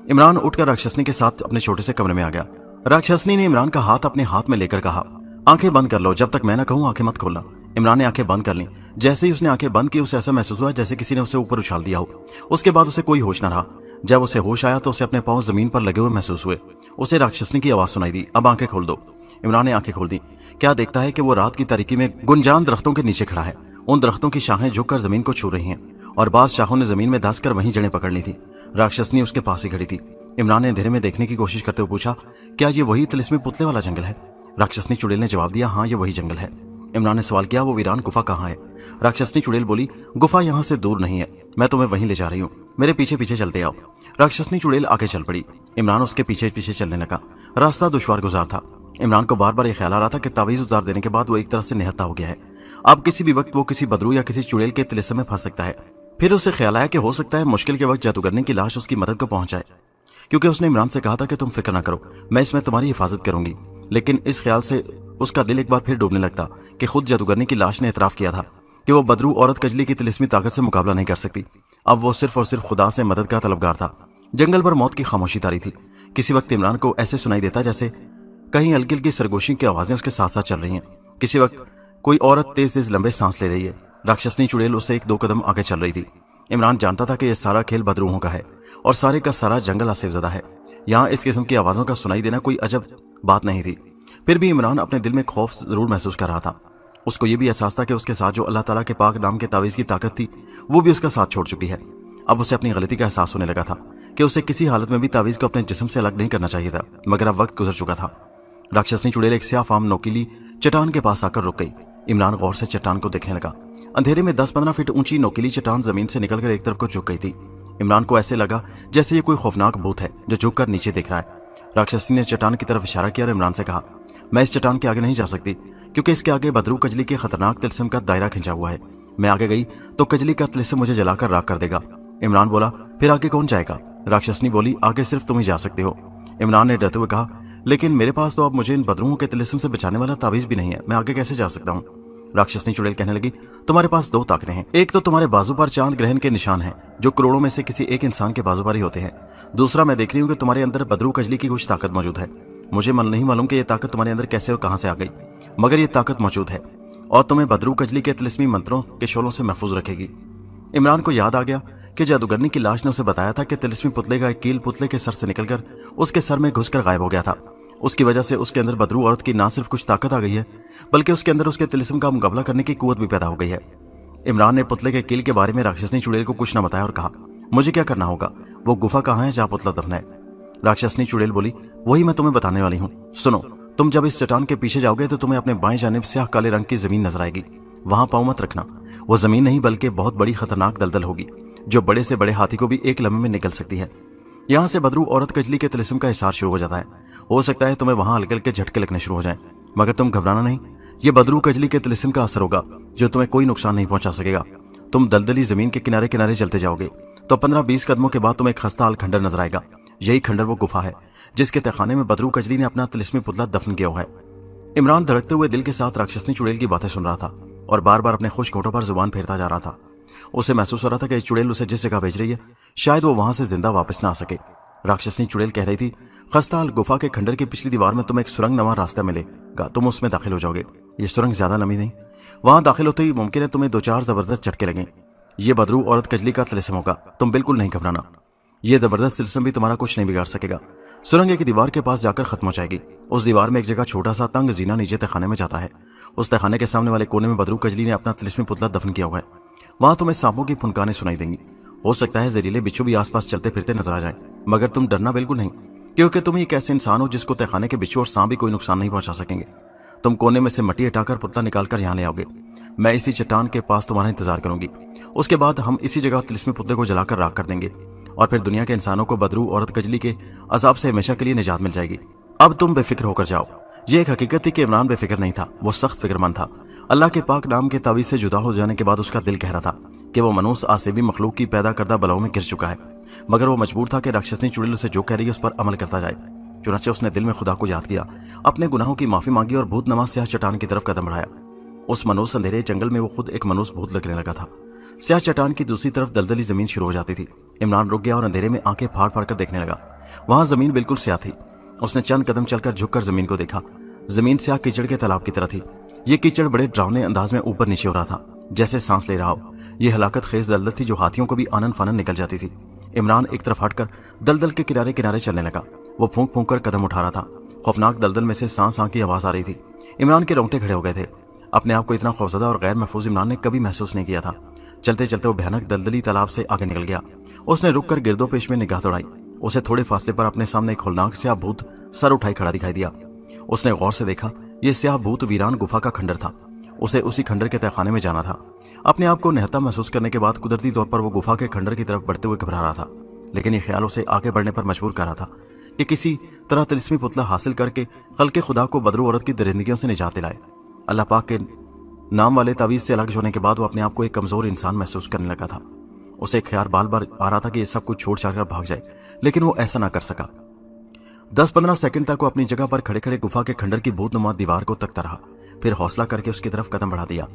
इमरान उठकर राक्षसनी के साथ अपने छोटे से कमरे में आ गया। राक्षसनी ने इमरान का हाथ अपने हाथ में लेकर कहा, आंखें बंद कर लो, जब तक मैं ना कहूं आंखें मत खोलना। इमरान ने आंखें बंद कर ली। जैसे ही उसने आंखें बंद की उसे ऐसा महसूस हुआ जैसे किसी ने उसे ऊपर उछाल दिया हो। उसके बाद उसे कोई होश न रहा। जब उसे होश आया तो उसे अपने पांव जमीन पर लगे हुए महसूस हुए। उसे राक्षसनी की आवाज सुनाई दी, अब आंखें खोल दो। इमरान ने आंखें खोल दी। क्या देखता है कि वो रात की तारीकी में गुंजान दरख्तों के नीचे खड़ा है। उन दरख्तों की शाखें झुककर जमीन को छू रही हैं और बाज शाखों ने जमीन में धंसकर वहीं जड़ें पकड़ ली थी। राक्षसनी उसके पास ही खड़ी थी। इमरान ने अंधेरे में देखने की कोशिश करते हुए पूछा, क्या ये वही तिलिस्मी पुतले वाला जंगल है? राक्षसनी चुड़ैल ने जवाब दिया, हाँ ये वही जंगल है। इमरान ने सवाल किया, वो वीरान गुफा कहाँ है? राक्षसनी चुड़ैल बोली, गुफा यहाँ से दूर नहीं है, मैं तुम्हें वहीं ले जा रही हूँ, मेरे पीछे पीछे चलते आओ। राक्षसनी चुड़ैल आगे चल पड़ी। इमरान उसके पीछे पीछे चलने लगा। रास्ता दुश्वार गुजार था। इमरान को बार बार यह ख्याल आ रहा था कि तावीज उतार देने के बाद वो एक तरह से निहत्था हो गया है। अब किसी भी वक्त वो किसी बदरू या किसी चुड़ैल के तिलिस्म में फंस सकता है। फिर उसे ख्याल आया कि हो सकता है मुश्किल के वक्त जादूगरनी की लाश उसकी मदद को पहुंचाए, क्योंकि उसने इमरान से कहा था कि तुम फिक्र ना करो, मैं इसमें तुम्हारी हिफाजत करूंगी। लेकिन इस ख्याल से उसका दिल एक बार फिर डूबने लगता कि खुद जादूगरनी की लाश ने इतराफ किया था कि वो बदरू औरत कजली की तिलिस्मी ताकत से मुकाबला नहीं कर सकती। अब वो सिर्फ और सिर्फ खुदा से मदद का तलबगार था। जंगल पर मौत की खामोशी तारी थी। किसी वक्त इमरान को ऐसे सुनाई देता जैसे कहीं हल्की हल्की सरगोशी की आवाजें उसके साथ साथ चल रही हैं। किसी वक्त कोई औरत तेज तेज लंबे सांस ले रही है। राक्षसनी चुड़ैल उससे एक दो कदम आगे चल रही थी। इमरान जानता था कि यह सारा खेल बदरूहों का है और सारे का सारा जंगल आसिफजदा है। यहाँ इस किस्म की आवाजों का सुनाई देना कोई अजब बात नहीं थी। फिर भी इमरान अपने दिल में खौफ जरूर महसूस कर रहा था। उसको यह भी एहसास था कि उसके साथ जो अल्लाह ताला के पाक नाम के तावीज़ की ताकत थी वो भी उसका साथ छोड़ चुकी है। अब उसे अपनी गलती का एहसास होने लगा था कि उसे किसी हालत में भी तावीज़ को अपने जिस्म से अलग नहीं करना चाहिए था, मगर अब वक्त गुजर चुका था। राक्षसनी चुड़ैल एक स्याह फाम नोकीली चट्टान के पास आकर रुक गई। इमरान गौर से चट्टान को देखने लगा। अंधेरे में 10-15 फीट ऊंची नोकीली चट्टान जमीन से निकलकर एक तरफ को झुक गई थी। इमरान को ऐसे लगा जैसे ये कोई खौफनाक भूत है जो झुककर नीचे देख रहा है। राक्षसी ने चट्टान की तरफ इशारा किया और इमरान से कहा, मैं इस चट्टान के आगे नहीं जा सकती क्योंकि इसके आगे बदरू कजली के खतरनाक तिलिस्म का दायरा खिंचा हुआ है। मैं आगे गई तो कजली का तिलिस्म मुझे जलाकर राख कर देगा। इमरान बोला, फिर आगे कौन जाएगा? राक्षसनी बोली, आगे सिर्फ तुम ही जा सकते हो। इमरान ने डरते हुए कहा, लेकिन मेरे पास तो अब मुझे इन बदरूओं के तिलिस्म से बचाने वाला तावीज़ भी नहीं है, मैं आगे कैसे जा सकता हूँ? राक्षसनी चुड़ैल कहने लगी, तुम्हारे पास दो ताकतें हैं। एक तो तुम्हारे बाजू पर चांद ग्रहण के निशान हैं जो करोड़ों में से किसी एक इंसान के बाजू पर ही होते हैं। दूसरा, मैं देख रही हूँ कि तुम्हारे अंदर बदरू कजली की कुछ ताकत मौजूद है। मुझे नहीं मालूम कि यह ताकत तुम्हारे अंदर कैसे और कहां से आ गई, मगर यह ताकत मौजूद है और तुम्हें बदरू कजली के तिलिस्मी मंत्रों के शोलों से महफूज रखेगी। इमरान को याद आ गया कि जादूगरनी की लाश ने उसे बताया था कि तिलिस्मी पुतले का एक कील पुतले के सर से निकलकर उसके सर में घुसकर गायब हो गया था। उसकी वजह से उसके अंदर बदरू औरत की ना सिर्फ कुछ ताकत आ गई है बल्कि उसके अंदर उसके तिलिस्म का मुकाबला करने की कुव्वत भी पैदा हो गई है। इमरान ने पुतले के कील के बारे में राक्षसनी चुड़ैल को कुछ न बताया और कहा, मुझे क्या करना होगा? वो गुफा कहाँ है जहाँ पुतला दफन है? राक्षसनी चुड़ैल बोली, वही मैं तुम्हें बताने वाली हूँ। सुनो, तुम जब इस चट्टान के पीछे जाओगे तो तुम्हें अपने बाएं जानिब स्याह काले रंग की जमीन नजर आएगी। वहां पाँव मत रखना। वो जमीन नहीं बल्कि बहुत बड़ी खतरनाक दलदल होगी जो बड़े से बड़े हाथी को भी एक लम्हे में निकल सकती है। यहाँ से बदरू औरत कजली के तिलिस्म का हिसार शुरू हो जाता है। हो सकता है तुम्हें वहां हल्के हल्के झटके लगने शुरू हो जाएं, मगर तुम घबराना नहीं। ये बदरू कजली के तिलिस्म का असर होगा जो तुम्हें कोई नुकसान नहीं पहुंचा सकेगा। तुम दलदली जमीन के किनारे किनारे चलते जाओगे तो 15-20 कदमों के बाद तुम्हें एक खस्ता हाल खंडर नजर आएगा। यही खंडर वो गुफा है जिसके तहखाने में बदरू कजली ने अपना तिलिस्मी पुतला दफन किया हुआ है। इमरान धड़कते हुए दिल के साथ राक्षसनी चुड़ैल की बातें सुन रहा था और बार बार अपने खुश होठों पर जुबान फेरता जा रहा था। उसे महसूस हो रहा था कि चुड़ैल उसे जिस जगह भेज रही है शायद वो वहां से जिंदा वापस ना आ सके। राक्षसनी चुड़ैल कह रही थी, खस्ताहाल गुफा के खंडर की पिछली दीवार में तुम्हें एक सुरंग नमा रास्ता मिलेगा, तुम उसमें दाखिल हो जाओगे। ये सुरंग ज्यादा लंबी नहीं, वहां दाखिल होते ही मुमकिन है तुम्हें 2-4 जबरदस्त झटके लगें। ये बदरू औरत कजली का तिलिस्म होगा, तुम बिल्कुल नहीं घबराना। ये जबरदस्त तिलिस्म भी तुम्हारा कुछ नहीं बिगाड़ सकेगा। सुरंग एक दीवार के पास जाकर खत्म हो जाएगी। उस दीवार में एक जगह छोटा सा तंग जीना नीचे तहखाने में जाता है। उस तहखाने के सामने वाले कोने में बदरू कजली ने अपना तिलिस्मी पुतला दफन किया हुआ है। वहां तुम्हें सांपों की फुनकाने सुनाई देंगी। हो सकता है जहरीले बिच्छू भी आसपास चलते फिरते नजर आ जाए, मगर तुम डरना बिल्कुल नहीं, क्योंकि तुम एक ऐसे इंसान हो जिसको तहखाने के बिच्छू और सांप भी कोई नुकसान नहीं पहुंचा सकेंगे। तुम कोने में से मट्टी हटाकर पुतला निकालकर यहाँ ले आओगे। मैं इसी चट्टान के पास तुम्हारा इंतजार करूंगी। उसके बाद हम इसी जगह तिलिस्मी पुतले को जलाकर राख कर देंगे और फिर दुनिया के इंसानों को बदरू औरत कजली के अजाब से हमेशा के लिए निजात मिल जाएगी। अब तुम बेफिक्र होकर जाओ। ये एक हकीकत थी कि इमरान बेफिक्र नहीं था, वो सख्त फिक्रमंद था। अल्लाह के पाक नाम के तावीज़ से जुदा हो जाने के बाद उसका दिल कह रहा था कि वो मनुष्य आसिबी मखलूक की पैदा करदा बलाओं में गिर चुका है, मगर वो मजबूर था कि राक्षसनी चुड़ैल उसे जो कह रही है उस पर अमल करता जाए। चुनाचे उसने दिल में खुदा को याद किया, अपने गुनाहों की माफी मांगी और भूत नमा स्याह चट्टान की तरफ कदम बढ़ाया। उस मनुष्य अंधेरे जंगल में वो खुद एक मनुष्य भूत लगने लगा था। स्याह चट्टान की दूसरी तरफ दलदली जमीन शुरू हो जाती थी। इमरान रुक गया और अंधेरे में आंखें फाड़ फाड़ कर देखने लगा। वहां जमीन बिल्कुल स्याह थी। उसने चंद कदम चलकर झुककर जमीन को देखा। जमीन स्याह कीचड़ के तालाब की तरह थी। ये कीचड़ बड़े डरावने अंदाज में ऊपर नीचे हो रहा था, जैसे सांस ले रहा हो। ये हलाकत खेज दलदल थी जो हाथियों को भी आनन फानन निकल जाती थी। इमरान एक तरफ हटकर दलदल के किनारे किनारे चलने लगा। वो फूंक फूंक कर कदम उठा रहा था। खौफनाक दलदल में से सांस सांस की आवाज आ रही थी। इमरान के रोंगटे खड़े हो गए थे। अपने आप को इतना खौफजदा और गैर महफूज इमरान ने कभी महसूस नहीं किया था। चलते चलते वो भयानक दलदली तालाब से आगे निकल गया। उसने रुक कर गिरदो पेश में निगाह दौड़ाई। उसे थोड़े फासले पर अपने सामने एक होलनाक स्याह भूत सर उठाई खड़ा दिखाई दिया। उसने गौर से देखा, यह स्याह भूत वीरान गुफा का खंडर था। उसे उसी खंडर के तहखाने में जाना था। अपने आप को निहत्ता महसूस करने के बाद कुदरती तौर पर वो गुफा के खंडर की तरफ बढ़ते हुए घबरा रहा था, लेकिन यह ख्याल उसे आगे बढ़ने पर मजबूर कर रहा था कि किसी तरह तिलिस्मी पुतला हासिल करके खल्के खुदा को बदरू औरत की दरिंदगियों से निजात दिलाए। अल्लाह पाक के नाम वाले तावीज़ से अलग होने के बाद वो अपने आप को एक कमजोर इंसान महसूस करने लगा था। उसे ख्याल बार बार आ रहा था कि ये सब कुछ छोड़ छाड़ कर भाग जाए, लेकिन वो ऐसा ना कर सका। 10-15 सेकंड तक वो अपनी जगह पर खड़े खड़े गुफा के खंडर की भूतनुमा दीवार को तकता रहा, फिर हौसला करके उसकी तरफ कदम बढ़ा दिया।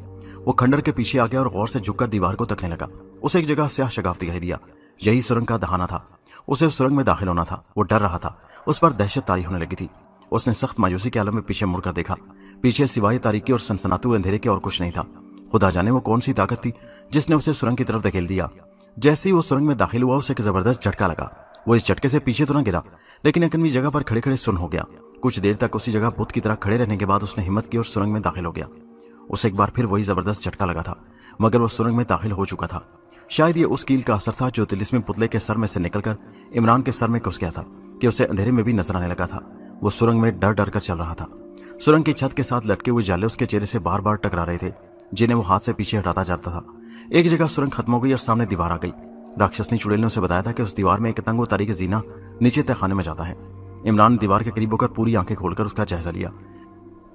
वो खंडर के पीछे आ गया और गौर से झुककर दीवार को तकने लगा। उसे एक जगह स्याह शगाफ दिखाई दिया। यही सुरंग का दहाना था। उसे उस सुरंग में दाखिल होना था। वो डर रहा था। उस पर दहशत तारी होने लगी थी। उसने सख्त मायूसी के आलम में पीछे मुड़कर देखा। पीछे सिवाय तारीकी और सनसनाते हुए अंधेरे के और कुछ नहीं था। खुदा जाने वो कौन सी ताकत थी जिसने उसे सुरंग की तरफ धकेल दिया। जैसे ही वो सुरंग में दाखिल हुआ, उसे एक जबरदस्त झटका लगा। वो इस झटके से पीछे तो न गिरा, लेकिन एक अन्वी जगह पर खड़े खड़े सुन्न हो गया। कुछ देर तक उसी जगह बुत की तरह खड़े रहने के बाद उसने हिम्मत की और सुरंग में दाखिल हो गया। उसे एक बार फिर वही जबरदस्त झटका लगा था, मगर वो सुरंग में दाखिल हो चुका था। शायद ये उस कील का असर था जो तिलिस्मी पुतले के सर में से निकलकर इमरान के सर में घुस गया था कि उसे अंधेरे में भी नजर आने लगा था। वो सुरंग में डर डर कर चल रहा था। सुरंग की छत के साथ लटके हुए जाले उसके चेहरे से बार बार टकरा रहे थे, जिन्हें वो हाथ से पीछे हटाता जाता था। एक जगह सुरंग खत्म हो गई और सामने दीवार आ गई। राक्षसनी चुड़ैल ने उसे बताया था कि उस दीवार में एक तंग तारी का जीना नीचे तहखाने में जाता है। इमरान ने दीवार के करीब होकर पूरी आंखें खोलकर उसका जायजा लिया।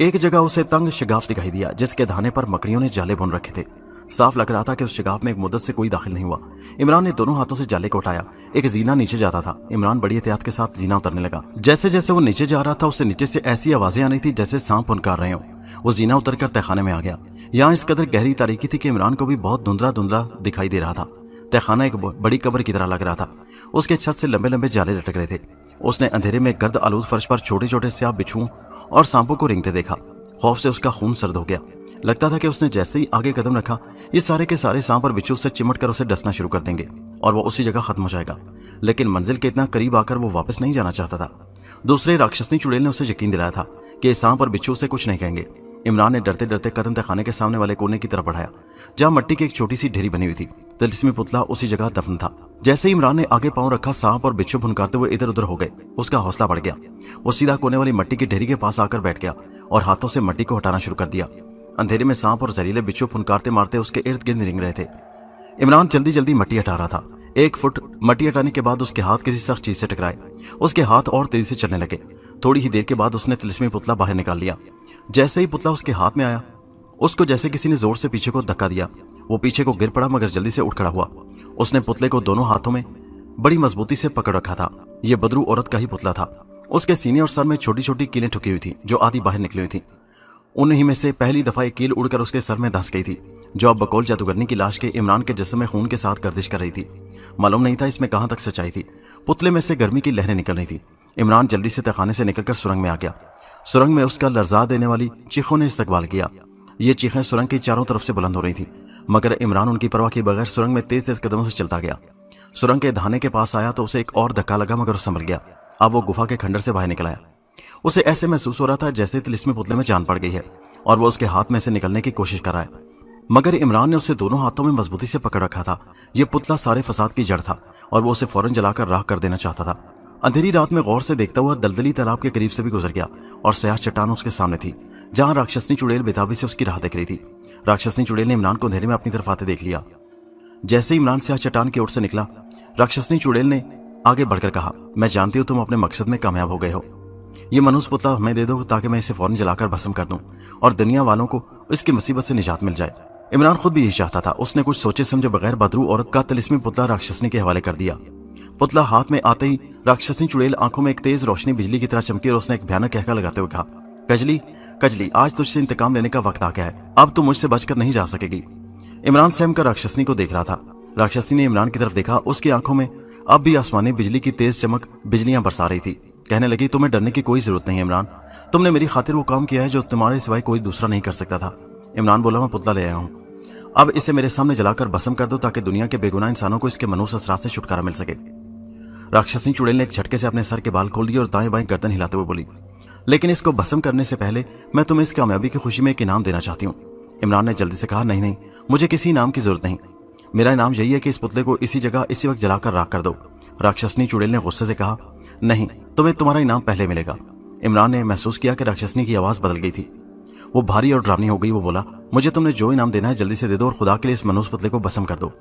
एक जगह उसे तंग शिगाफ दिखाई दिया, जिसके धाने पर मकड़ियों ने जाले बुन रखे थे। साफ लग रहा था कि उस शिगाफ में एक मुद्दत से कोई दाखिल नहीं हुआ। इमरान ने दोनों हाथों से जाले को उठाया। एक जीना नीचे जाता था। इमरान बड़ी एहतियात के साथ जीना उतरने लगा। जैसे जैसे वो नीचे जा रहा था, उससे नीचे से ऐसी आवाजें आ रही थी जैसे सांप फुनकार रहे हों। वो जीना उतरकर तहखाने में आ गया। यहाँ इस कदर गहरी तारीकी थी कि इमरान को भी बहुत धुंधला धुंधला दिखाई दे रहा था। तहखाना एक बड़ी कब्र की तरह लग रहा था। उसके छत से लंबे लंबे जाले लटक रहे थे। उसने अंधेरे में गर्द आलूद फर्श पर छोटे छोटे स्याह बिच्छुओं और सांपों को रेंगते देखा। खौफ से उसका खून सर्द हो गया। लगता था कि उसने जैसे ही आगे कदम रखा, ये सारे के सारे सांप और बिच्छू से चिमट कर उसे डसना शुरू कर देंगे और वो उसी जगह खत्म हो जाएगा। लेकिन मंजिल के इतना करीब आकर वो वापस नहीं जाना चाहता था। दूसरे राक्षसनी चुड़ैल ने उसे यकीन दिलाया था कि ये सांप और बिच्छू उसे कुछ नहीं कहेंगे। इमरान ने डरते डरते कदम तहखाने के सामने वाले कोने की तरफ बढ़ाया, जहां मिट्टी की एक छोटी सी ढेरी बनी हुई थी। तिलिस्मी पुतला उसी जगह दफन था। जैसे ही इमरान ने आगे पांव रखा, सांप और बिच्छू भुनकारते हुए इधर उधर हो गए। उसका हौसला बढ़ गया। वो सीधा कोने वाली मिट्टी की ढेरी के पास आकर बैठ गया और हाथों से मिट्टी को हटाना शुरू कर दिया। अंधेरे में सांप और जहरीले बिच्छू फुनकारते मारते उसके इर्द गिर्द रिंग रहे थे। इमरान जल्दी जल्दी मिट्टी हटा रहा था। 1 फुट मिट्टी हटाने के बाद उसके हाथ किसी सख्त चीज से टकराए। उसके हाथ और तेजी से चलने लगे। थोड़ी ही देर के बाद उसने तिलिस्मी पुतला बाहर निकाल लिया। जैसे ही पुतला उसके हाथ में आया, उसको जैसे किसी ने जोर से पीछे को धक्का दिया। वो पीछे को गिर पड़ा, मगर जल्दी से उठ खड़ा हुआ। उसने पुतले को दोनों हाथों में बड़ी मजबूती से पकड़ रखा था। यह बदरू औरत का ही पुतला था। उसके सीने और सर में छोटी छोटी कीलें ठुकी हुई थी, जो आधी बाहर निकली हुई थी। उन्हीं में से पहली दफा एक कील उड़कर उसके सर में धंस गई थी, जो अब बकौल जादूगरनी की लाश के इमरान के जिस्म में खून के साथ गर्दिश कर रही थी। मालूम नहीं था इसमें कहां तक सच्चाई थी। पुतले में से गर्मी की लहरें निकल रही थी। इमरान जल्दी से तहखाने से निकलकर सुरंग में आ गया। सुरंग में उसका लर्जा देने वाली चीखों ने इस्तकबाल किया। ये चीखें सुरंग की चारों तरफ से बुलंद हो रही थी, मगर इमरान उनकी परवाह किए बगैर सुरंग में तेज तेज कदमों से चलता गया। सुरंग के धाने के पास आया तो उसे एक और धक्का लगा, मगर वो संभल गया। अब वो गुफा के खंडर से बाहर निकल आया। उसे ऐसे महसूस हो रहा था जैसे तिलिस्मी पुतले में जान पड़ गई है और वो उसके हाथ में से निकलने की कोशिश कर रहा है, मगर इमरान ने उसे दोनों हाथों में मजबूती से पकड़ रखा था। यह पुतला सारे फसाद की जड़ था और वो उसे फौरन जलाकर राख कर देना चाहता था। अंधेरी रात में गौर से देखता हुआ दलदली तालाब के करीब से भी गुजर गया और स्याह चट्टान उसके सामने थी, जहां राक्षसनी चुड़ैल बेताबी से उसकी राह देख रही थी। राक्षसनी चुड़ैल ने इमरान को अंधेरे में अपनी तरफ आते देख लिया। जैसे इमरान स्याह चट्टान की ओर से निकला, राक्षसनी चुड़ैल ने आगे बढ़कर कहा, मैं जानती हूं तुम अपने मकसद में कामयाब हो गए हो। ये मनुष्य पुतला हमें दे दो ताकि मैं इसे फौरन जलाकर भस्म कर दूं और दुनिया वालों को इसकी मुसीबत से निजात मिल जाए। इमरान खुद भी यही चाहता था। उसने कुछ सोचे समझे बगैर बदरू औरत का तिलिस्मी पुतला राक्षसनी के हवाले कर दिया। पुतला हाथ में आते ही राक्षसनी चुड़ैल आंखों में एक तेज रोशनी बिजली की तरह चमकी और उसने एक भयानक कहका लगाते हुए कहा, कजली कजली, आज तुझसे इंतकाम लेने का वक्त आ गया है। अब तू मुझसे बचकर नहीं जा सकेगी। इमरान सहम कर राक्षसनी को देख रहा था। राक्षसनी ने इमरान की तरफ देखा। उसकी आंखों में अब भी आसमानी बिजली की तेज चमक बिजलियां बरसा रही थी। कहने लगी, तुम्हें डरने की कोई जरूरत नहीं है इमरान। तुमने मेरी खातिर वो काम किया है जो तुम्हारे सिवाय कोई दूसरा नहीं कर सकता था। इमरान बोला, मैं पुतला ले आया हूँ। अब इसे मेरे सामने जलाकर भस्म कर दो ताकि दुनिया के बेगुनाह इंसानों को इसके मनहूस असरात से छुटकारा मिल सके। राक्षसनी चुड़ैल ने एक झटके से अपने सर के बाल खोल दिए और दाएं बाएं गर्दन हिलाते हुए बोली, लेकिन इसको भस्म करने से पहले मैं तुम्हें इस कामयाबी की खुशी में एक इनाम देना चाहती हूँ। इमरान ने जल्दी से कहा, नहीं नहीं, मुझे किसी इनाम की जरूरत नहीं। मेरा इनाम यही है कि इस पुतले को इसी जगह इसी वक्त जलाकर राख कर दो। राक्षसनी चुड़ैल ने गुस्से से कहा, नहीं, तुम्हें तुम्हारा इनाम पहले मिलेगा। इमरान ने महसूस किया कि राक्षसनी की आवाज बदल गई थी। वो भारी और डरावनी हो गई। वो बोला, मुझे तुमने जो इनाम देना है जल्दी से दे दो और खुदा के लिए इस मनुष्य पुतले को भस्म कर दो।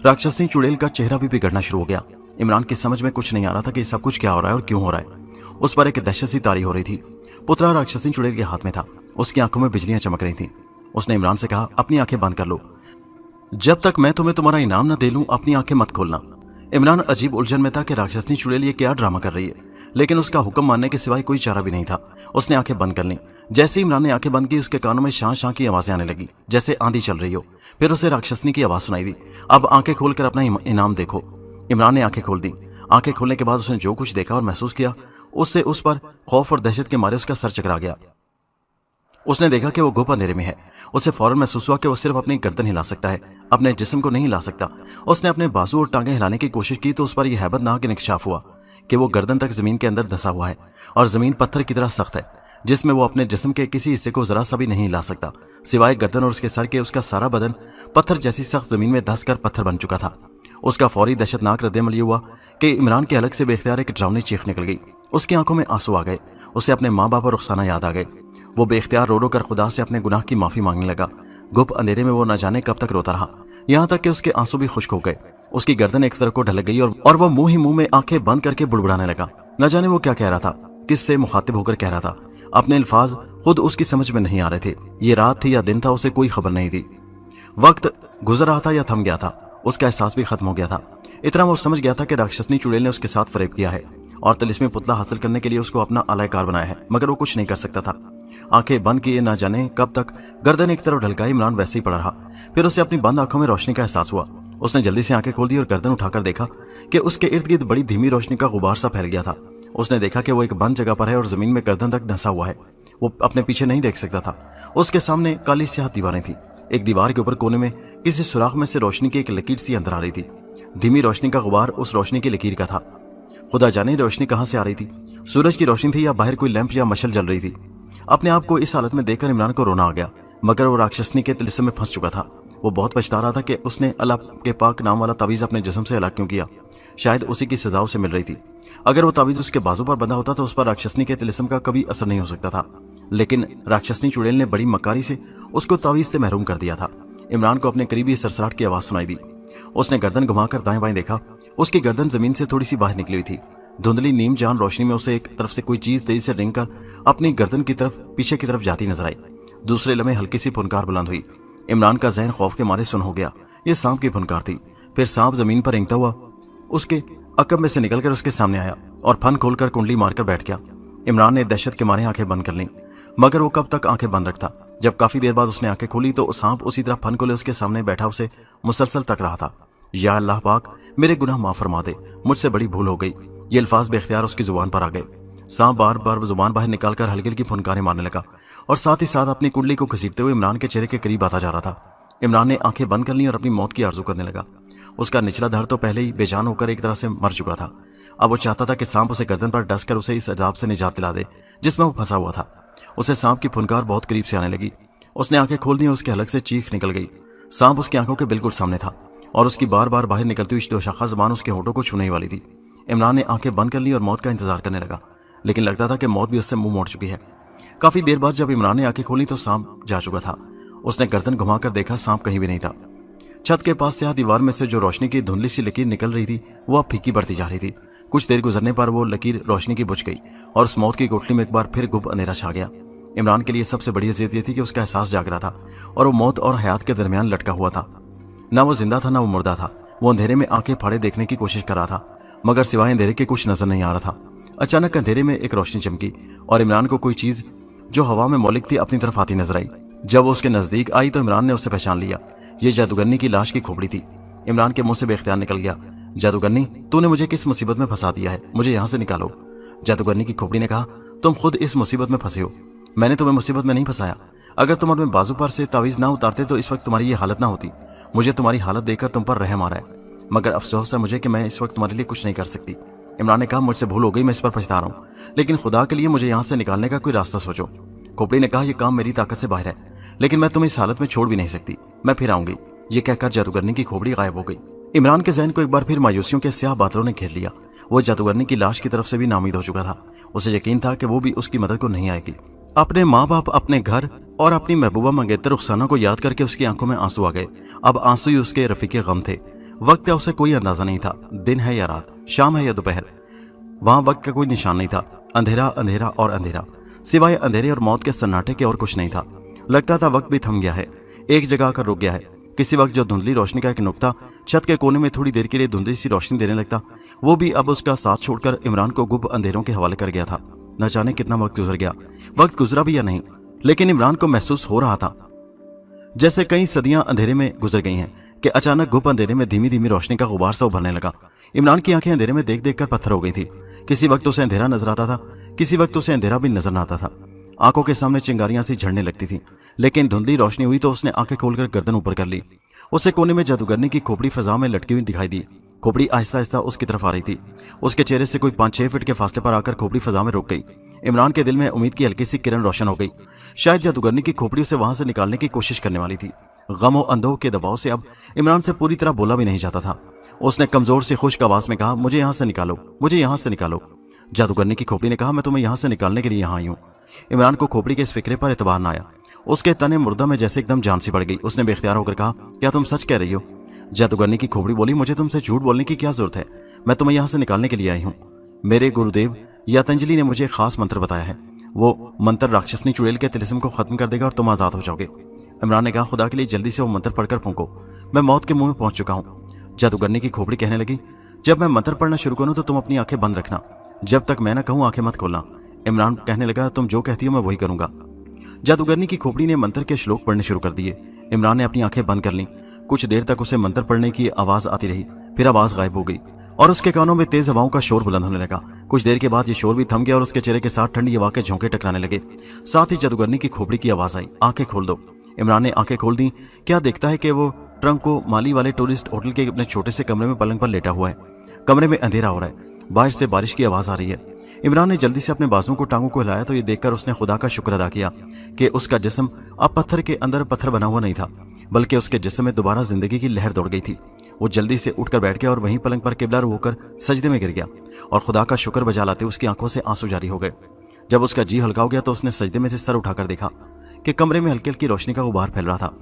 राक्षसनी चुड़ैल का चेहरा भी बिगड़ना शुरू हो गया। इमरान की समझ में कुछ नहीं आ रहा था कि सब कुछ क्या हो रहा है और क्यों हो रहा है। उस पर एक दहशत सी तारी हो रही थी। पुतला राक्षसनी चुड़ैल के हाथ में था। उसकी आंखों में बिजलियां चमक रही थीं। उसने इमरान से कहा, अपनी आंखें बंद कर लो। जब तक मैं तुम्हें तुम्हारा इनाम न दे लूं, अपनी आंखें मत खोलना। इमरान अजीब उलझन में था कि राक्षसनी चुड़ैल ये क्या ड्रामा कर रही है। लेकिन उसका हुक्म मानने के सिवाय कोई चारा भी नहीं था। उसने आंखें बंद कर लीं। जैसे ही इमरान ने आंखें बंद की, उसके कानों में शां शां की आवाजें आने लगी, जैसे आंधी चल रही हो। फिर उसे राक्षसनी की आवाज सुनाई दी, अब आंखें खोलकर अपना इनाम देखो। इमरान ने आंखें खोल दी। आंखें खोलने के बाद उसने जो कुछ देखा और महसूस किया, उससे उस पर खौफ और दहशत के मारे उसका सर चकरा गया। उसने देखा कि वो गुप अंधेरे में है। उसे फौरन महसूस हुआ कि वो सिर्फ अपनी गर्दन हिला सकता है, अपने जिस्म को नहीं हिला सकता। उसने अपने बाजू और टांगें हिलाने की कोशिश की तो उस पर यह हैबतनाक इंकशाफ हुआ कि वो गर्दन तक जमीन के अंदर धंसा हुआ है और जमीन पत्थर की तरह सख्त है, जिसमें वो अपने जिस्म के किसी हिस्से को जरा सा भी नहीं हिला सकता। सिवाय गर्दन और उसके सर के उसका सारा बदन पत्थर जैसी सख्त जमीन में धंस कर पत्थर बन चुका था। उसका फौरी दहशतनाक रद्द-ए-अमल ये हुआ कि इमरान के हलक से बेख्तियार एक डरावनी चीख निकल गई। उसकी आंखों में आंसू आ गए। उसे अपने माँ बाप और रुखसाना याद आ गए। वो बेख्तियार रो रो कर खुदा से अपने गुनाह की माफी मांगने लगा। गुप अंधेरे में वो न जाने कब तक रोता रहा, यहाँ तक कि उसके आंसू भी खुश्क हो गए। उसकी गर्दन एक तरफ को ढलक गई और वो मुंह ही मुंह में आंखें बंद करके बुड़बुड़ाने लगा। न जाने वो क्या कह रहा था, किससे मुखातिब होकर कह रहा था। अपने अल्फाज खुद उसकी समझ में नहीं आ रहे थे। ये रात थी या दिन था, उसे कोई खबर नहीं थी। वक्त गुजर रहा था या थम गया था, उसका एहसास भी खत्म हो गया था। इतना वो समझ गया था कि राक्षसनी चुड़ैल ने उसके साथ फरेब किया है और तिलिस्मी पुतला हासिल करने के लिए उसको अपना आलाकार बनाया है, मगर वो कुछ नहीं कर सकता था। आंखें बंद किए ना जाने कब तक गर्दन एक तरफ ढलकाई इमरान वैसे ही पड़ा रहा। फिर उसे अपनी बंद आंखों में रोशनी का एहसास हुआ। उसने जल्दी से आंखें खोल दी और गर्दन उठाकर देखा कि उसके इर्द गिर्द बड़ी धीमी रोशनी का गुबार सा फैल गया था। उसने देखा कि वो एक बंद जगह पर है और जमीन में गर्दन तक धंसा हुआ है। वो अपने पीछे नहीं देख सकता था। उसके सामने काली स्याह दीवारें थी। एक दीवार के ऊपर कोने में किसी सुराख में से रोशनी की एक लकीर सी अंदर आ रही थी। धीमी रोशनी का गुबार उस रोशनी की लकीर का था। खुदा जाने रोशनी कहां से आ रही थी, सूरज की रोशनी थी या बाहर कोई लैंप या मशल जल रही थी। अपने आप को इस हालत में देखकर इमरान को रोना आ गया, मगर वो राक्षसनी के तिलिस्म में फंस चुका था। वो बहुत पछता रहा था कि उसने अल्लाह के पाक नाम वाला तावीज़ अपने जिस्म से अलग क्यों किया। शायद उसी की सजा उसे मिल रही थी। अगर वो तावीज़ उसके बाजू पर बंधा होता तो उस पर राक्षसनी के तिलिस्म का कभी असर नहीं हो सकता था, लेकिन राक्षसनी चुड़ैल ने बड़ी मकारी से उसको तावीज़ से महरूम कर दिया था। इमरान को अपने करीबी सरसराहट की आवाज़ सुनाई दी। उसने गर्दन घुमाकर दाएं बाएं देखा। उसकी गर्दन जमीन से थोड़ी सी बाहर निकली हुई थी। धुंधली नीम जान रोशनी में उसे एक तरफ से कोई चीज तेजी से रेंग कर अपनी गर्दन की तरफ पीछे की तरफ जाती नजर आई। दूसरे लम्हे हल्की सी फुनकार बुलंद हुई। इमरान का जहन खौफ के मारे सुन हो गया। यह सांप की फुनकार थी। फिर सांप जमीन पर रेंगता हुआ उसके अकब में से निकलकर उसके सामने आया और फन खोलकर कुंडली मारकर बैठ गया। इमरान ने दहशत के मारे आंखें बंद कर लीं, मगर वो कब तक आंखें बंद रखता। जब काफी देर बाद उसने आंखें खोली तो सांप उसी तरह फन खोले उसके सामने बैठा उसे मुसलसल तक रहा था। या अल्लाह पाक, मेरे गुनाह माफ फरमा दे, मुझसे बड़ी भूल हो गई। ये अल्फाज बेख्तियार उसकी जुबान पर आ गए। सांप बार बार जुबान बाहर निकालकर हल्की हल्की फुनकारें मारने लगा और साथ ही साथ अपनी कुंडली को घसीटते हुए इमरान के चेहरे के करीब आता जा रहा था। इमरान ने आंखें बंद कर ली और अपनी मौत की आरजू करने लगा। उसका निचला धड़ तो पहले ही बेजान होकर एक तरह से मर चुका था। अब वो चाहता था कि सांप उसे गर्दन पर डस कर उसे इस अजाब से निजात दिला दे जिसमें वो फंसा हुआ था। उसे सांप की फुनकार बहुत करीब से आने लगी। उसने आंखें खोल दी और उसके हलक से चीख निकल गई। सांप उसकी आंखों के बिल्कुल सामने था और उसकी बार बार बाहर निकलती हुई दोशाखा ज़बान उसके होठों को छूने वाली थी। इमरान ने आंखें बंद कर ली और मौत का इंतजार करने लगा, लेकिन लगता था कि मौत भी उससे मुंह मोड़ चुकी है। काफी देर बाद जब इमरान ने आंखें खोली तो सांप जा चुका था। उसने गर्दन घुमाकर देखा, सांप कहीं भी नहीं था। छत के पास से दीवार में से जो रोशनी की धुंधली सी लकीर निकल रही थी वो अब फीकी बढ़ती जा रही थी। कुछ देर गुजरने पर वो लकीर रोशनी की बुझ गई और उस मौत की कोठरी में एक बार फिर गुप अंधेरा छा गया। इमरान के लिए सबसे बड़ी अज़ियत ये थी कि उसका एहसास जाग रहा था और वो मौत और हयात के दरमियान लटका हुआ था। ना वो जिंदा था ना वो मुर्दा था। वो अंधेरे में आंखें फाड़े देखने की कोशिश कर रहा था, मगर सिवाय अंधेरे के कुछ नजर नहीं आ रहा था। अचानक अंधेरे में एक रोशनी चमकी और इमरान को कोई चीज जो हवा में मौलिक थी अपनी तरफ आती नजर आई। जब वो उसके नजदीक आई तो इमरान ने उसे पहचान लिया। ये जादूगरनी की लाश की खोपड़ी थी। इमरान के मुंह से बेख्तियार निकल गया, जादूगरनी, तूने मुझे किस मुसीबत में फंसा दिया है, मुझे यहाँ से निकालो। जादूगरनी की खोपड़ी ने कहा, तुम खुद इस मुसीबत में फंसे हो, मैंने तुम्हें मुसीबत में नहीं फंसाया। अगर तुम अपने बाजू पर से तावीज ना उतारते तो इस वक्त तुम्हारी ये हालत ना होती। मुझे तुम्हारी हालत देखकर तुम पर रहम आ रहा है, मगर अफसोस है मुझे कि मैं इस वक्त तुम्हारे लिए कुछ नहीं कर सकती। इमरान ने कहा, मुझसे भूल हो गई, मैं इस पर पछता रहा हूँ, लेकिन खुदा के लिए मुझे यहाँ से निकालने का कोई रास्ता सोचो। खोपड़ी ने कहा, यह काम मेरी ताकत से बाहर है, लेकिन मैं तुम्हें इस हालत में छोड़ भी नहीं सकती, मैं फिर आऊंगी। ये कहकर जादूगरनी की खोपड़ी गायब हो गई। इमरान के जहन को एक बार फिर मायूसियों के स्याह बादलों ने घेर लिया। वो जादूगरनी की लाश की तरफ से भी नाउमीद हो चुका था। उसे यकीन था कि वो भी उसकी मदद को नहीं आएगी। अपने माँ बाप, अपने घर और अपनी महबूबा मंगेतर रुखसाना को याद करके उसकी आंखों में आंसू आ गए। अब आंसू ही उसके रफीके गम थे। वक्त का उसे कोई अंदाजा नहीं था, दिन है या रात, शाम है या दोपहर। वहां वक्त का कोई निशान नहीं था। अंधेरा, अंधेरा और अंधेरा, सिवाय अंधेरे और मौत के सन्नाटे के और कुछ नहीं था। लगता था वक्त भी थम गया है, एक जगह आकर रुक गया है। किसी वक्त जो धुंधली रोशनी का एक नुक्ता छत के कोने में थोड़ी देर के लिए धुंधली सी रोशनी देने लगता, वो भी अब उसका साथ छोड़कर इमरान को गुप्त अंधेरों के हवाले कर गया था। न जाने कितना वक्त गुजर गया, वक्त गुजरा भी या नहीं, लेकिन इमरान को महसूस हो रहा था जैसे कई सदियां अंधेरे में गुजर गई हैं कि अचानक गुप्त अंधेरे में धीमी धीमी रोशनी का गुबार सा उभरने लगा। इमरान की आंखें अंधेरे में देख देख कर पत्थर हो गई थी। किसी वक्त उसे अंधेरा नजर आता था, किसी वक्त उसे अंधेरा भी नजर न आता था। आंखों के सामने चिंगारियां सी झड़ने लगती थी, लेकिन धुंधली रोशनी हुई तो उसने आंखें खोलकर गर्दन ऊपर कर ली। उसे कोने में जादूगरनी की खोपड़ी फजा में लटकी हुई दिखाई दी। खोपड़ी आहिस्ता आहिस्ता उसकी तरफ आ रही थी। उसके चेहरे से कोई 5-6 फीट के फासले पर आकर खोपड़ी फजा में रुक गई। इमरान के दिल में उम्मीद की हल्की सी किरण रोशन हो गई। शायद जादूगरनी की खोपड़ी उसे वहां से निकालने की कोशिश करने वाली थी। गम और अंधों के दबाव से अब इमरान से पूरी तरह बोला भी नहीं जाता था। उसने कमजोर सी खुश्क आवाज में कहा, मुझे यहां से निकालो, मुझे यहां से निकालो। जादूगरनी की खोपड़ी ने कहा, मैं तुम्हें यहां से निकालने के लिए यहां आई हूं। इमरान को खोपड़ी के इस फिक्रे पर एतबार न आया। उसके तने मुर्दा में जैसे एकदम जान सी पड़ गई। उसने बेख्तियार होकर कहा, क्या तुम सच कह रही हो? जादूगरनी की खोपड़ी बोली, मुझे तुमसे झूठ बोलने की क्या जरूरत है, मैं तुम्हें यहां से निकालने के लिए आई हूँ। मेरे गुरुदेव यातंजलि ने मुझे खास मंत्र बताया है। वो मंत्र राक्षसनी चुड़ैल के तिलिस्म को खत्म कर देगा और तुम आजाद हो जाओगे। इमरान ने कहा, खुदा के लिए जल्दी से वो मंत्र पढ़कर फूंको, मैं मौत के मुंह में पहुंच चुका हूँ। जादूगरनी की खोपड़ी कहने लगी, जब मैं मंत्र पढ़ना शुरू करूँ तो तुम अपनी आंखें बंद रखना, जब तक मैं ना कहूँ आंखें मत खोलना। इमरान कहने लगा, तुम जो कहती हो मैं वही करूंगा। जादूगरनी की खोपड़ी ने मंत्र के श्लोक पढ़ने शुरू कर दिए। इमरान ने अपनी आंखें बंद कर लीं। कुछ देर तक उसे मंत्र पढ़ने की आवाज आती रही, फिर आवाज गायब हो गई और उसके कानों में तेज हवाओं का शोर बुलंद होने लगा। कुछ देर के बाद ये शोर भी थम गया और उसके चेहरे के साथ ठंडी हवा के झोंके टकराने लगे। साथ ही जादूगरनी की खोपड़ी की आवाज आई, आंखें खोल दो। इमरान ने आंखें खोल दी। क्या देखता है कि वो ट्रंक को माली वाले टूरिस्ट होटल के अपने छोटे से कमरे में पलंग पर लेटा हुआ है। कमरे में अंधेरा हो रहा है, बाहर से बारिश की आवाज आ रही है। इमरान ने जल्दी से अपने बाजुओं को टांगों को हिलाया तो ये देखकर उसने खुदा का शुक्र अदा किया कि उसका जिस्म अब पत्थर के अंदर पत्थर बना हुआ नहीं था, बल्कि उसके जिस्म में दोबारा जिंदगी की लहर दौड़ गई थी। वो जल्दी से उठकर बैठ गया और वहीं पलंग पर किबला रू होकर सजदे में गिर गया और खुदा का शुक्र बजा लाते उसकी आंखों से आंसू जारी हो गए। जब उसका जी हल्का हो गया तो उसने सजदे में से सर उठाकर देखा कि कमरे में हल्की हल्की रोशनी का गुबार फैल रहा था।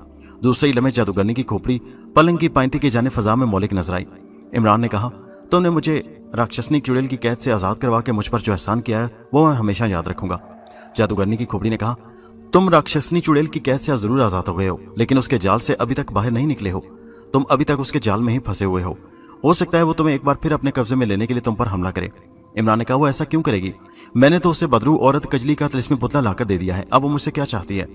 दूसरे ही लम्हे जादूगरनी की खोपड़ी पलंग की पाइंटी की जाने फजा में मौलिक नजर आई। इमरान ने कहा, तुमने मुझे राक्षसनी चुड़ैल की कैद से आजाद करवा के मुझ पर जो एहसान किया है वो मैं हमेशा याद रखूंगा। जादूगरनी की खोपड़ी ने कहा, तुम राक्षसनी चुड़ैल की कैद से जरूर आजाद हो गए हो, लेकिन उसके जाल से अभी तक बाहर नहीं निकले हो। तुम अभी तक उसके जाल में ही फंसे हुए हो सकता है वो तुम्हें एक बार फिर अपने कब्जे में लेने के लिए तुम पर हमला करे। इमरान ने कहा, वो ऐसा क्यों करेगी? मैंने तो उसे बदरू औरत कजली का तिलिस्मी पुतला लाकर दे दिया है, अब वो मुझसे क्या चाहती है?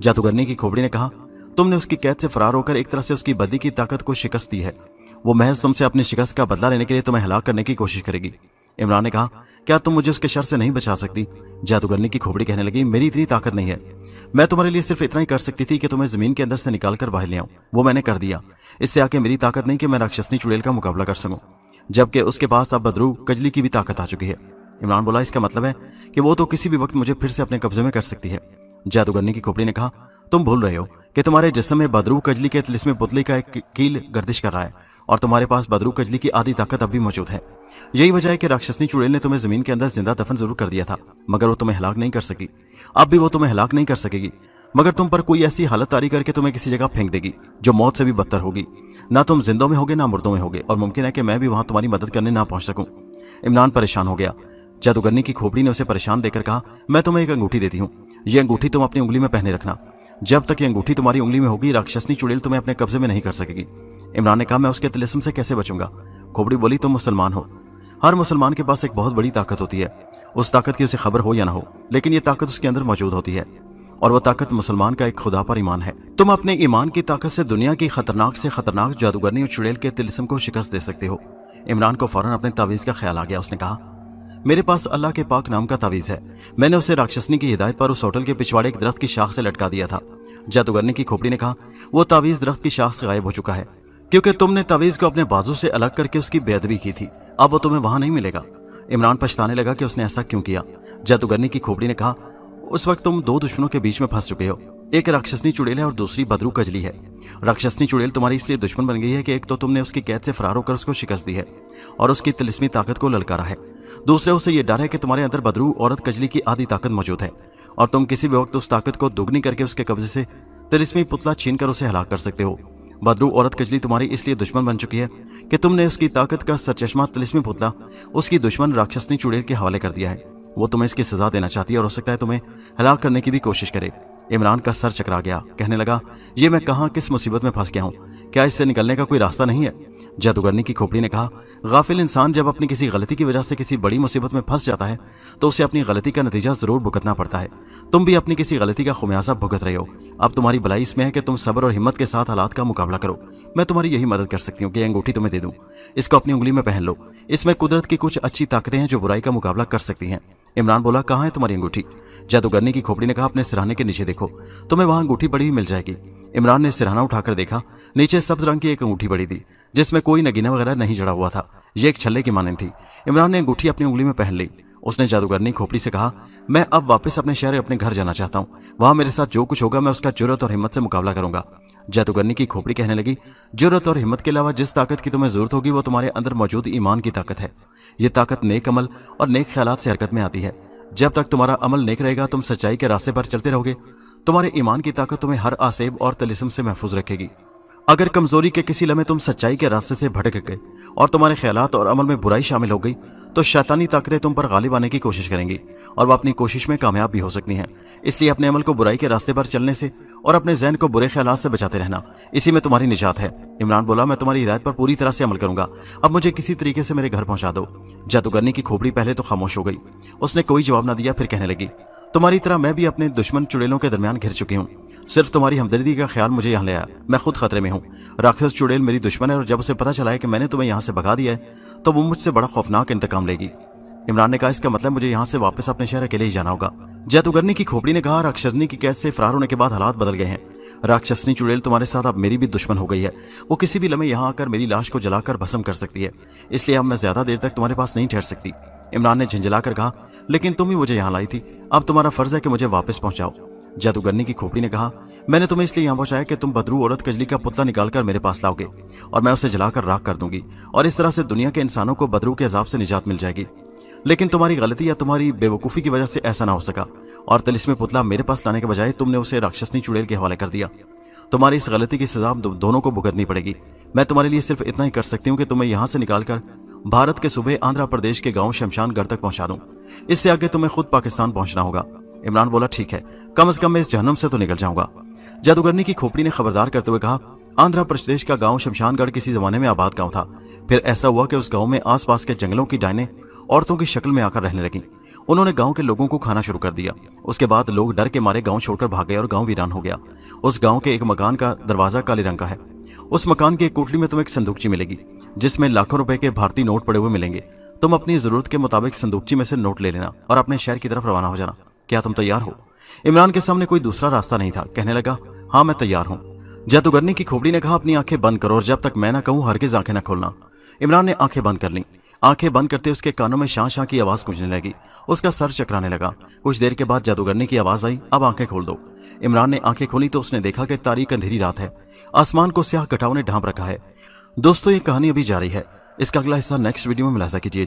जादूगरनी की खोपड़ी ने कहा, तुमने उसकी कैद से फरार होकर एक तरह से उसकी बदी की ताकत को शिकस्त दी है। वो महज तुमसे अपनी शिकस्त का बदला लेने के लिए तुम्हें हलाक करने की कोशिश करेगी। इमरान ने कहा, क्या तुम मुझे उसके शर से नहीं बचा सकती? जादूगरनी की खोपड़ी कहने लगी, मेरी इतनी ताकत नहीं है। मैं तुम्हारे लिए सिर्फ इतना ही कर सकती थी कि तुम्हें जमीन के अंदर से निकाल कर बाहर ले आऊं, वो मैंने कर दिया। इससे आके मेरी ताकत नहीं कि मैं राक्षसनी चुड़ैल का मुकाबला कर सकूं, जबकि उसके पास अब बदरू कजली की भी ताकत आ चुकी है। इमरान बोला, इसका मतलब है कि वो तो किसी भी वक्त मुझे फिर से अपने कब्जे में कर सकती है। जादूगरनी की खोपड़ी ने कहा, तुम भूल रहे हो कि तुम्हारे जिस्म में बदरू कजली के तिलिस्मी पुतले का एक कील गर्दिश कर रहा है और तुम्हारे पास बदरू कजली की आधी ताकत अब भी मौजूद है। यही वजह है कि राक्षसनी चुड़ैल ने तुम्हें जमीन के अंदर जिंदा दफन जरूर कर दिया था, मगर वो तुम्हें हलाक नहीं कर सकी। अब भी वो तुम्हें हलाक नहीं कर सकेगी, मगर तुम पर कोई ऐसी हालत तारी करके तुम्हें किसी जगह फेंक देगी जो मौत से भी बदतर होगी। ना तुम जिंदों में होगे ना मुर्दों में होगे, और मुमकिन है कि मैं भी वहां तुम्हारी मदद करने ना पहुंच सकूं। इमरान परेशान हो गया। जादूगरनी की खोपड़ी ने उसे परेशान देकर कहा, मैं तुम्हें एक अंगूठी देती हूँ, ये अंगूठी तुम अपनी उंगली में पहने रखना। जब तक ये अंगूठी तुम्हारी उंगली में होगी राक्षसनी चुड़ैल तुम्हें अपने कब्जे में नहीं कर सकेगी। इमरान ने कहा, मैं उसके तिलिस्म से कैसे बचूंगा? खोपड़ी बोली, तुम मुसलमान हो, हर मुसलमान के पास एक बहुत बड़ी ताकत होती है, उस ताकत की उसे खबर हो या ना हो, लेकिन ये ताकत उसके अंदर मौजूद होती है, और वो ताकत मुसलमान का एक खुदा पर ईमान है। तुम अपने ईमान की ताकत से दुनिया की खतरनाक से खतरनाक जादूगरनी और चुड़ैल के तिलिस्म को शिकस्त दे सकते हो। इमरान को फौरन अपने तावीज़ का ख्याल आ गया। उसने कहा, मेरे पास अल्लाह के पाक नाम का तावीज़ है, मैंने उसे राक्षसनी की हिदायत पर उस होटल के पिछवाड़े एक दरख्त की शाख से लटका दिया था। जादूगरनी की खोपड़ी ने कहा, वो तावीज़ दरख्त की शाख से गायब हो चुका है, क्योंकि तुमने तावीज़ को अपने बाजू से अलग करके उसकी बेअदबी की थी, अब वो तुम्हें वहां नहीं मिलेगा। इमरान पछताने लगा कि उसने ऐसा क्यों किया। जादूगरनी की खोपड़ी ने कहा, उस वक्त तुम दो दुश्मनों के बीच में फंस चुके हो, एक राक्षसनी चुड़ैल है और दूसरी बदरू कजली है। राक्षसनी चुड़ैल तुम्हारी इसलिए दुश्मन बन गई है कि एक तो तुमने उसकी कैद से फरार होकर उसको शिकस्त दी है और उसकी तिलिस्मी ताकत को ललकारा है, दूसरे उसे यह डर है कि तुम्हारे अंदर बदरू औरत कजली की आधी ताकत मौजूद है और तुम किसी भी वक्त उस ताकत को दुगनी करके उसके कब्जे से तिलिस्मी पुतला छीन कर उसे हलाक कर सकते हो। बदरू औरत कजली तुम्हारी इसलिए दुश्मन बन चुकी है कि तुमने उसकी ताकत का सरचश्मा तिलिस्मी पुतला उसकी दुश्मन राक्षसनी चुड़ैल के हवाले कर दिया है। वो तुम्हें इसकी सजा देना चाहती है और हो सकता है तुम्हें हलाक करने की भी कोशिश करे। इमरान का सर चकरा गया, कहने लगा, ये मैं कहाँ किस मुसीबत में फंस गया हूँ, क्या इससे निकलने का कोई रास्ता नहीं है? जादूगरनी की खोपड़ी ने कहा, गाफिल इंसान जब अपनी किसी गलती की वजह से किसी बड़ी मुसीबत में फंस जाता है तो उसे अपनी गलती का नतीजा जरूर भुगतना पड़ता है। तुम भी अपनी किसी गलती का खुमियाजा भुगत रहे हो। अब तुम्हारी भलाई इसमें है कि तुम सब्र और हिम्मत के साथ हालात का मुकाबला करो। मैं तुम्हारी यही मदद कर सकती हूँ कि अंगूठी तुम्हें दे दूं, इसको अपनी उंगली में पहन लो। इसमें कुदरत की कुछ अच्छी ताकतें हैं जो बुराई का मुकाबला कर सकती हैं। इमरान बोला, कहाँ है तुम्हारी अंगूठी? जादूगरनी की खोपड़ी ने कहा, अपने सिरहाने के नीचे देखो, तुम्हें वहां अंगूठी पड़ी हुई मिल जाएगी। इमरान ने सिरहाना उठाकर देखा, नीचे सब्ज रंग की एक अंगूठी पड़ी थी जिसमें कोई नगीना वगैरह नहीं जड़ा हुआ था। ये एक छल्ले की मानंद थी। इमरान ने अंगूठी अपनी उंगली में पहन ली। उसने जादूगरनी खोपड़ी से कहा, मैं अब वापस अपने शहर अपने घर जाना चाहता हूँ। वहां मेरे साथ जो कुछ होगा मैं उसका जुर्रत और हिम्मत से मुकाबला करूंगा। जादूगरनी की खोपड़ी कहने लगी, जुर्रत और हिम्मत के अलावा जिस ताकत की तुम्हें जरूरत होगी वो तुम्हारे अंदर मौजूद ईमान की ताकत है। ये ताकत नेक अमल और नेक ख्यालात से हरकत में आती है। जब तक तुम्हारा अमल नेक रहेगा तुम सच्चाई के रास्ते पर चलते रहोगे। तुम्हारे ईमान की ताकत तुम्हें हर आसेब और तिलिस्म से महफूज रखेगी। अगर कमजोरी के किसी लम्हे तुम सच्चाई के रास्ते से भटक गए और तुम्हारे ख्यालात और अमल में बुराई शामिल हो गई तो शैतानी ताकतें तुम पर गालिब आने की कोशिश करेंगी और वह अपनी कोशिश में कामयाब भी हो सकती हैं। इसलिए अपने अमल को बुराई के रास्ते पर चलने से और अपने ज़हन को बुरे ख्यालात से बचाते रहना, इसी में तुम्हारी निजात है। इमरान बोला, मैं तुम्हारी हिदायत पर पूरी तरह से अमल करूंगा। अब मुझे किसी तरीके से मेरे घर पहुंचा दो। जादूगरनी की खोपड़ी पहले तो खामोश हो गई। उसने कोई जवाब न दिया। फिर कहने लगी, तुम्हारी तरह मैं भी अपने दुश्मन चुड़ैलों के दरमियान घिर चुकी हूँ। सिर्फ तुम्हारी हमदर्दी का ख्याल मुझे यहाँ ले आया। मैं खुद खतरे में हूँ। राक्षस चुड़ैल मेरी दुश्मन है और जब उसे पता चला है कि मैंने तुम्हें यहाँ से भगा दिया है तो वो मुझसे बड़ा खौफनाक इंतकाम लेगी। इमरान ने कहा, इसका मतलब मुझे यहाँ से वापस अपने शहर अकेले ही जाना होगा। जादूगरनी की खोपड़ी ने कहा, राक्षसनी की कैद से फरार होने के बाद हालात बदल गए हैं। राक्षसनी चुड़ैल तुम्हारे साथ अब मेरी भी दुश्मन हो गई है। वो किसी भी लम्हे यहाँ आकर मेरी लाश को जलाकर भस्म कर सकती है। इसलिए अब मैं ज्यादा देर तक तुम्हारे पास नहीं ठहर सकती। इमरान ने झंझलाकर कहा, लेकिन तुम ही मुझे यहाँ लाई थी, अब तुम्हारा फर्ज है कि मुझे वापस पहुंचाओ। जादूगरनी की खोपड़ी ने कहा, मैंने तुम्हें इसलिए यहाँ पहुंचाया कि तुम बदरू औरत कजली का पुतला निकालकर मेरे पास लाओगे और मैं उसे जलाकर राख कर दूंगी और इस तरह से दुनिया के इंसानों को बदरू के अजाब से निजात मिल जाएगी। लेकिन तुम्हारी गलती या तुम्हारी बेवकूफ़ी की वजह से ऐसा ना हो सका और तिलिस्मी पुतला मेरे पास लाने के बजाय तुमने उसे राक्षसनी चुड़ैल के हवाले कर दिया। तुम्हारी इस गलती की सजा दोनों को भुगतनी पड़ेगी। मैं तुम्हारे लिए सिर्फ इतना ही कर सकती हूँ कि तुम्हें यहाँ से निकालकर भारत के सूबे आंध्र प्रदेश के गांव शमशानगढ़ तक पहुंचा दूं। इससे आगे तुम्हें खुद पाकिस्तान पहुंचना होगा। इमरान बोला, ठीक है, कम से कम मैं इस जहन्नम से तो निकल जाऊंगा। जादूगरनी की खोपड़ी ने खबरदार करते हुए कहा, आंध्र प्रदेश का गांव शमशानगढ़ किसी जमाने में आबाद गांव था। फिर ऐसा हुआ कि उस गांव में आसपास के जंगलों की डायनें औरतों की शक्ल में आकर रहने लगी। उन्होंने गांव के लोगों को खाना शुरू कर दिया। उसके बाद लोग डर के मारे गांव छोड़कर भाग गए और गांव वीरान हो गया। उस गांव के एक मकान का दरवाजा काले रंग का है। उस मकान की एक कोठरी में तुम्हें एक संदूकची मिलेगी जिसमें लाखों रुपए के भारतीय नोट पड़े हुए मिलेंगे। तुम अपनी जरूरत के मुताबिक संदूकची में से नोट ले लेना और अपने शहर की तरफ रवाना हो जाना। क्या तुम तैयार हो? इमरान के सामने कोई दूसरा रास्ता नहीं था। कहने लगा, हाँ मैं तैयार हूँ। जादूगरनी की खोपड़ी ने कहा, अपनी आंखें बंद करो और जब तक मैं ना कहूँ हरगिज आंखें न खोलना। इमरान ने आंखें बंद कर ली। आंखें बंद करते उसके कानों में शां शां की आवाज गूंजने लगी। उसका सर चकराने लगा। कुछ देर के बाद जादूगरनी की आवाज आई, अब आंखें खोल दो। इमरान ने आंखें खोली तो उसने देखा कि तारीक अंधेरी रात है। आसमान को स्याह घटाओं ने ढांप रखा है। दोस्तों, ये कहानी अभी जारी है। इसका अगला हिस्सा नेक्स्ट वीडियो में मुलाहिजा कीजिए।